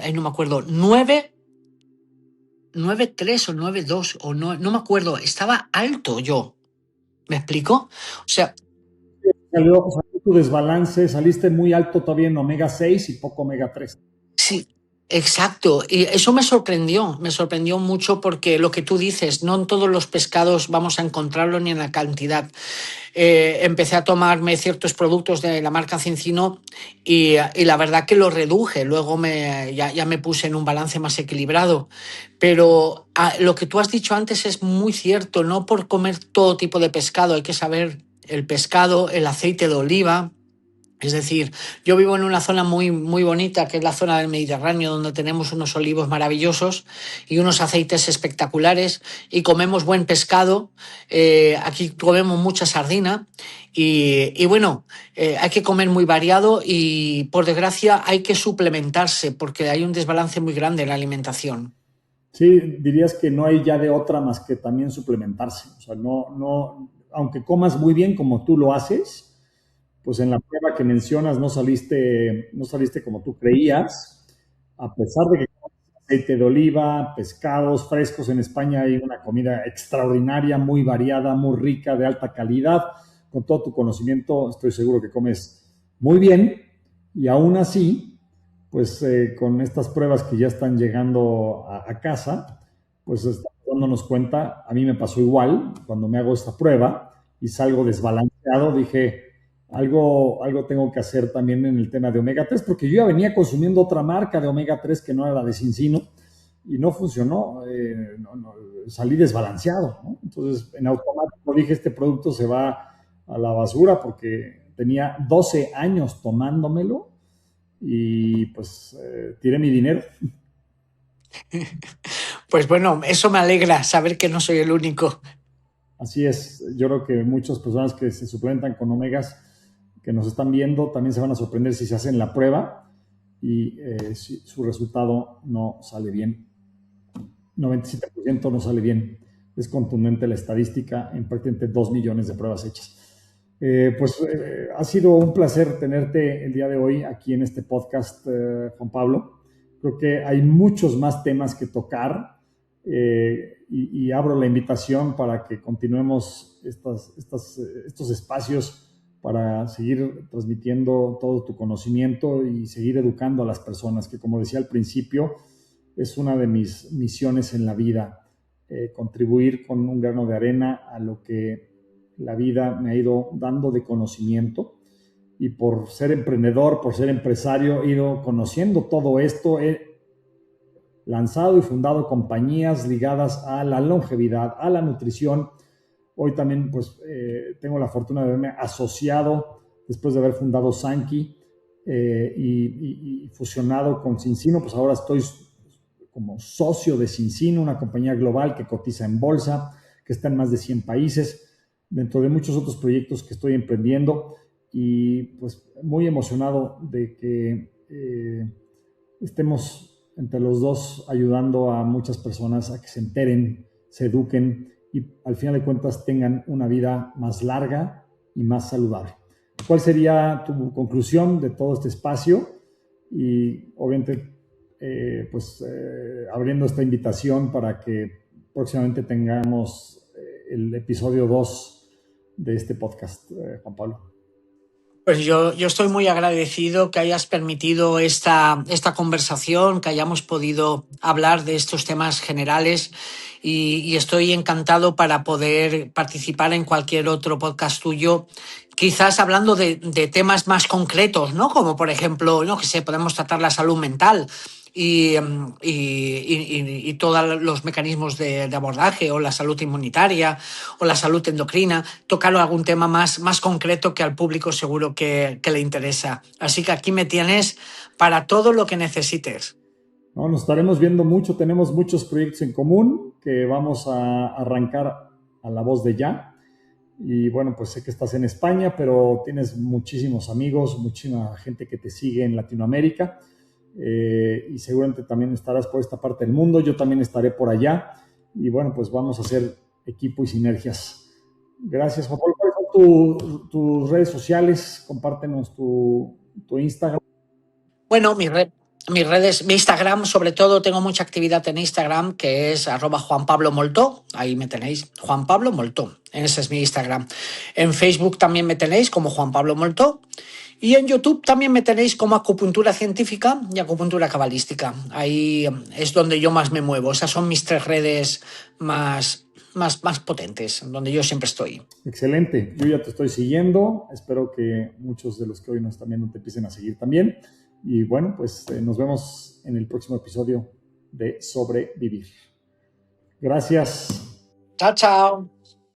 ay, no me acuerdo, 9,3 o 9,2 o no me acuerdo, estaba alto yo, ¿me explico? O sea, Salió tu desbalance, saliste muy alto todavía en omega 6 y poco omega 3. sí, exacto. Y eso me sorprendió mucho porque lo que tú dices, no en todos los pescados vamos a encontrarlo ni en la cantidad. Empecé a tomarme ciertos productos de la marca Cincino y la verdad que lo reduje. Luego ya me puse en un balance más equilibrado. Pero lo que tú has dicho antes es muy cierto, no por comer todo tipo de pescado, hay que saber el pescado, el aceite de oliva. Es decir, yo vivo en una zona muy bonita, que es la zona del Mediterráneo, donde tenemos unos olivos maravillosos y unos aceites espectaculares y comemos buen pescado. Aquí comemos mucha sardina y bueno, hay que comer muy variado y por desgracia hay que suplementarse porque hay un desbalance muy grande en la alimentación. Sí, dirías que no hay ya de otra más que también suplementarse. O sea, aunque comas muy bien como tú lo haces, pues en la prueba que mencionas no saliste como tú creías, a pesar de que comes aceite de oliva, pescados frescos. En España hay una comida extraordinaria, muy variada, muy rica, de alta calidad. Con todo tu conocimiento, estoy seguro que comes muy bien y aún así, pues con estas pruebas que ya están llegando a casa, pues estamos dándonos cuenta. A mí me pasó igual cuando me hago esta prueba y salgo desbalanceado. Dije, algo tengo que hacer también en el tema de omega 3, porque yo ya venía consumiendo otra marca de omega 3 que no era la de Cincino y no funcionó. Salí desbalanceado, ¿no? Entonces, en automático dije, este producto se va a la basura porque tenía 12 años tomándomelo y pues tiré mi dinero. Pues bueno, eso me alegra saber que no soy el único. Así es, yo creo que muchas personas que se suplementan con omegas que nos están viendo también se van a sorprender si se hacen la prueba y si su resultado no sale bien. 97% no sale bien. Es contundente la estadística en prácticamente 2 millones de pruebas hechas. Ha sido un placer tenerte el día de hoy aquí en este podcast, Juan Pablo. Creo que hay muchos más temas que tocar y abro la invitación para que continuemos estos espacios para seguir transmitiendo todo tu conocimiento y seguir educando a las personas, que como decía al principio, es una de mis misiones en la vida, contribuir con un grano de arena a lo que la vida me ha ido dando de conocimiento. Y por ser emprendedor, por ser empresario, he ido conociendo todo esto. He lanzado y fundado compañías ligadas a la longevidad, a la nutrición. Hoy también pues tengo la fortuna de haberme asociado, después de haber fundado Sankey, y fusionado con Cincino, pues ahora estoy como socio de Cincino, una compañía global que cotiza en bolsa, que está en más de 100 países, dentro de muchos otros proyectos que estoy emprendiendo, y pues muy emocionado de que estemos entre los dos ayudando a muchas personas a que se enteren, se eduquen y al final de cuentas tengan una vida más larga y más saludable. ¿Cuál sería tu conclusión de todo este espacio? Y obviamente abriendo esta invitación para que próximamente tengamos el episodio 2 de este podcast, Juan Pablo. Pues yo estoy muy agradecido que hayas permitido esta conversación, que hayamos podido hablar de estos temas generales y estoy encantado para poder participar en cualquier otro podcast tuyo, quizás hablando de temas más concretos, ¿no? Como por ejemplo, no que sé, podemos tratar la salud mental y todos los mecanismos de abordaje, o la salud inmunitaria o la salud endocrina, tocar algún tema más concreto que al público seguro que le interesa. Así que aquí me tienes para todo lo que necesites. No, nos estaremos viendo mucho, tenemos muchos proyectos en común que vamos a arrancar a la voz de ya. Y bueno, pues sé que estás en España, pero tienes muchísimos amigos, muchísima gente que te sigue en Latinoamérica. Y seguramente también estarás por esta parte del mundo, yo también estaré por allá y bueno, pues vamos a hacer equipo y sinergias. Gracias, Juan Pablo. ¿Cuáles son tus redes sociales? Compártenos tu Instagram. Bueno, mis redes, mi Instagram, sobre todo, tengo mucha actividad en Instagram, que es @JuanPabloMoltó, ahí me tenéis, Juan Pablo Moltó, ese es mi Instagram. En Facebook también me tenéis como Juan Pablo Moltó, y en YouTube también me tenéis como Acupuntura Científica y Acupuntura Cabalística. Ahí es donde yo más me muevo, esas son mis 3 redes más potentes, donde yo siempre estoy. Excelente, yo ya te estoy siguiendo, espero que muchos de los que hoy nos están viendo te empiecen a seguir también. Y bueno, pues nos vemos en el próximo episodio de Sobrevivir. Gracias. Chao, chao.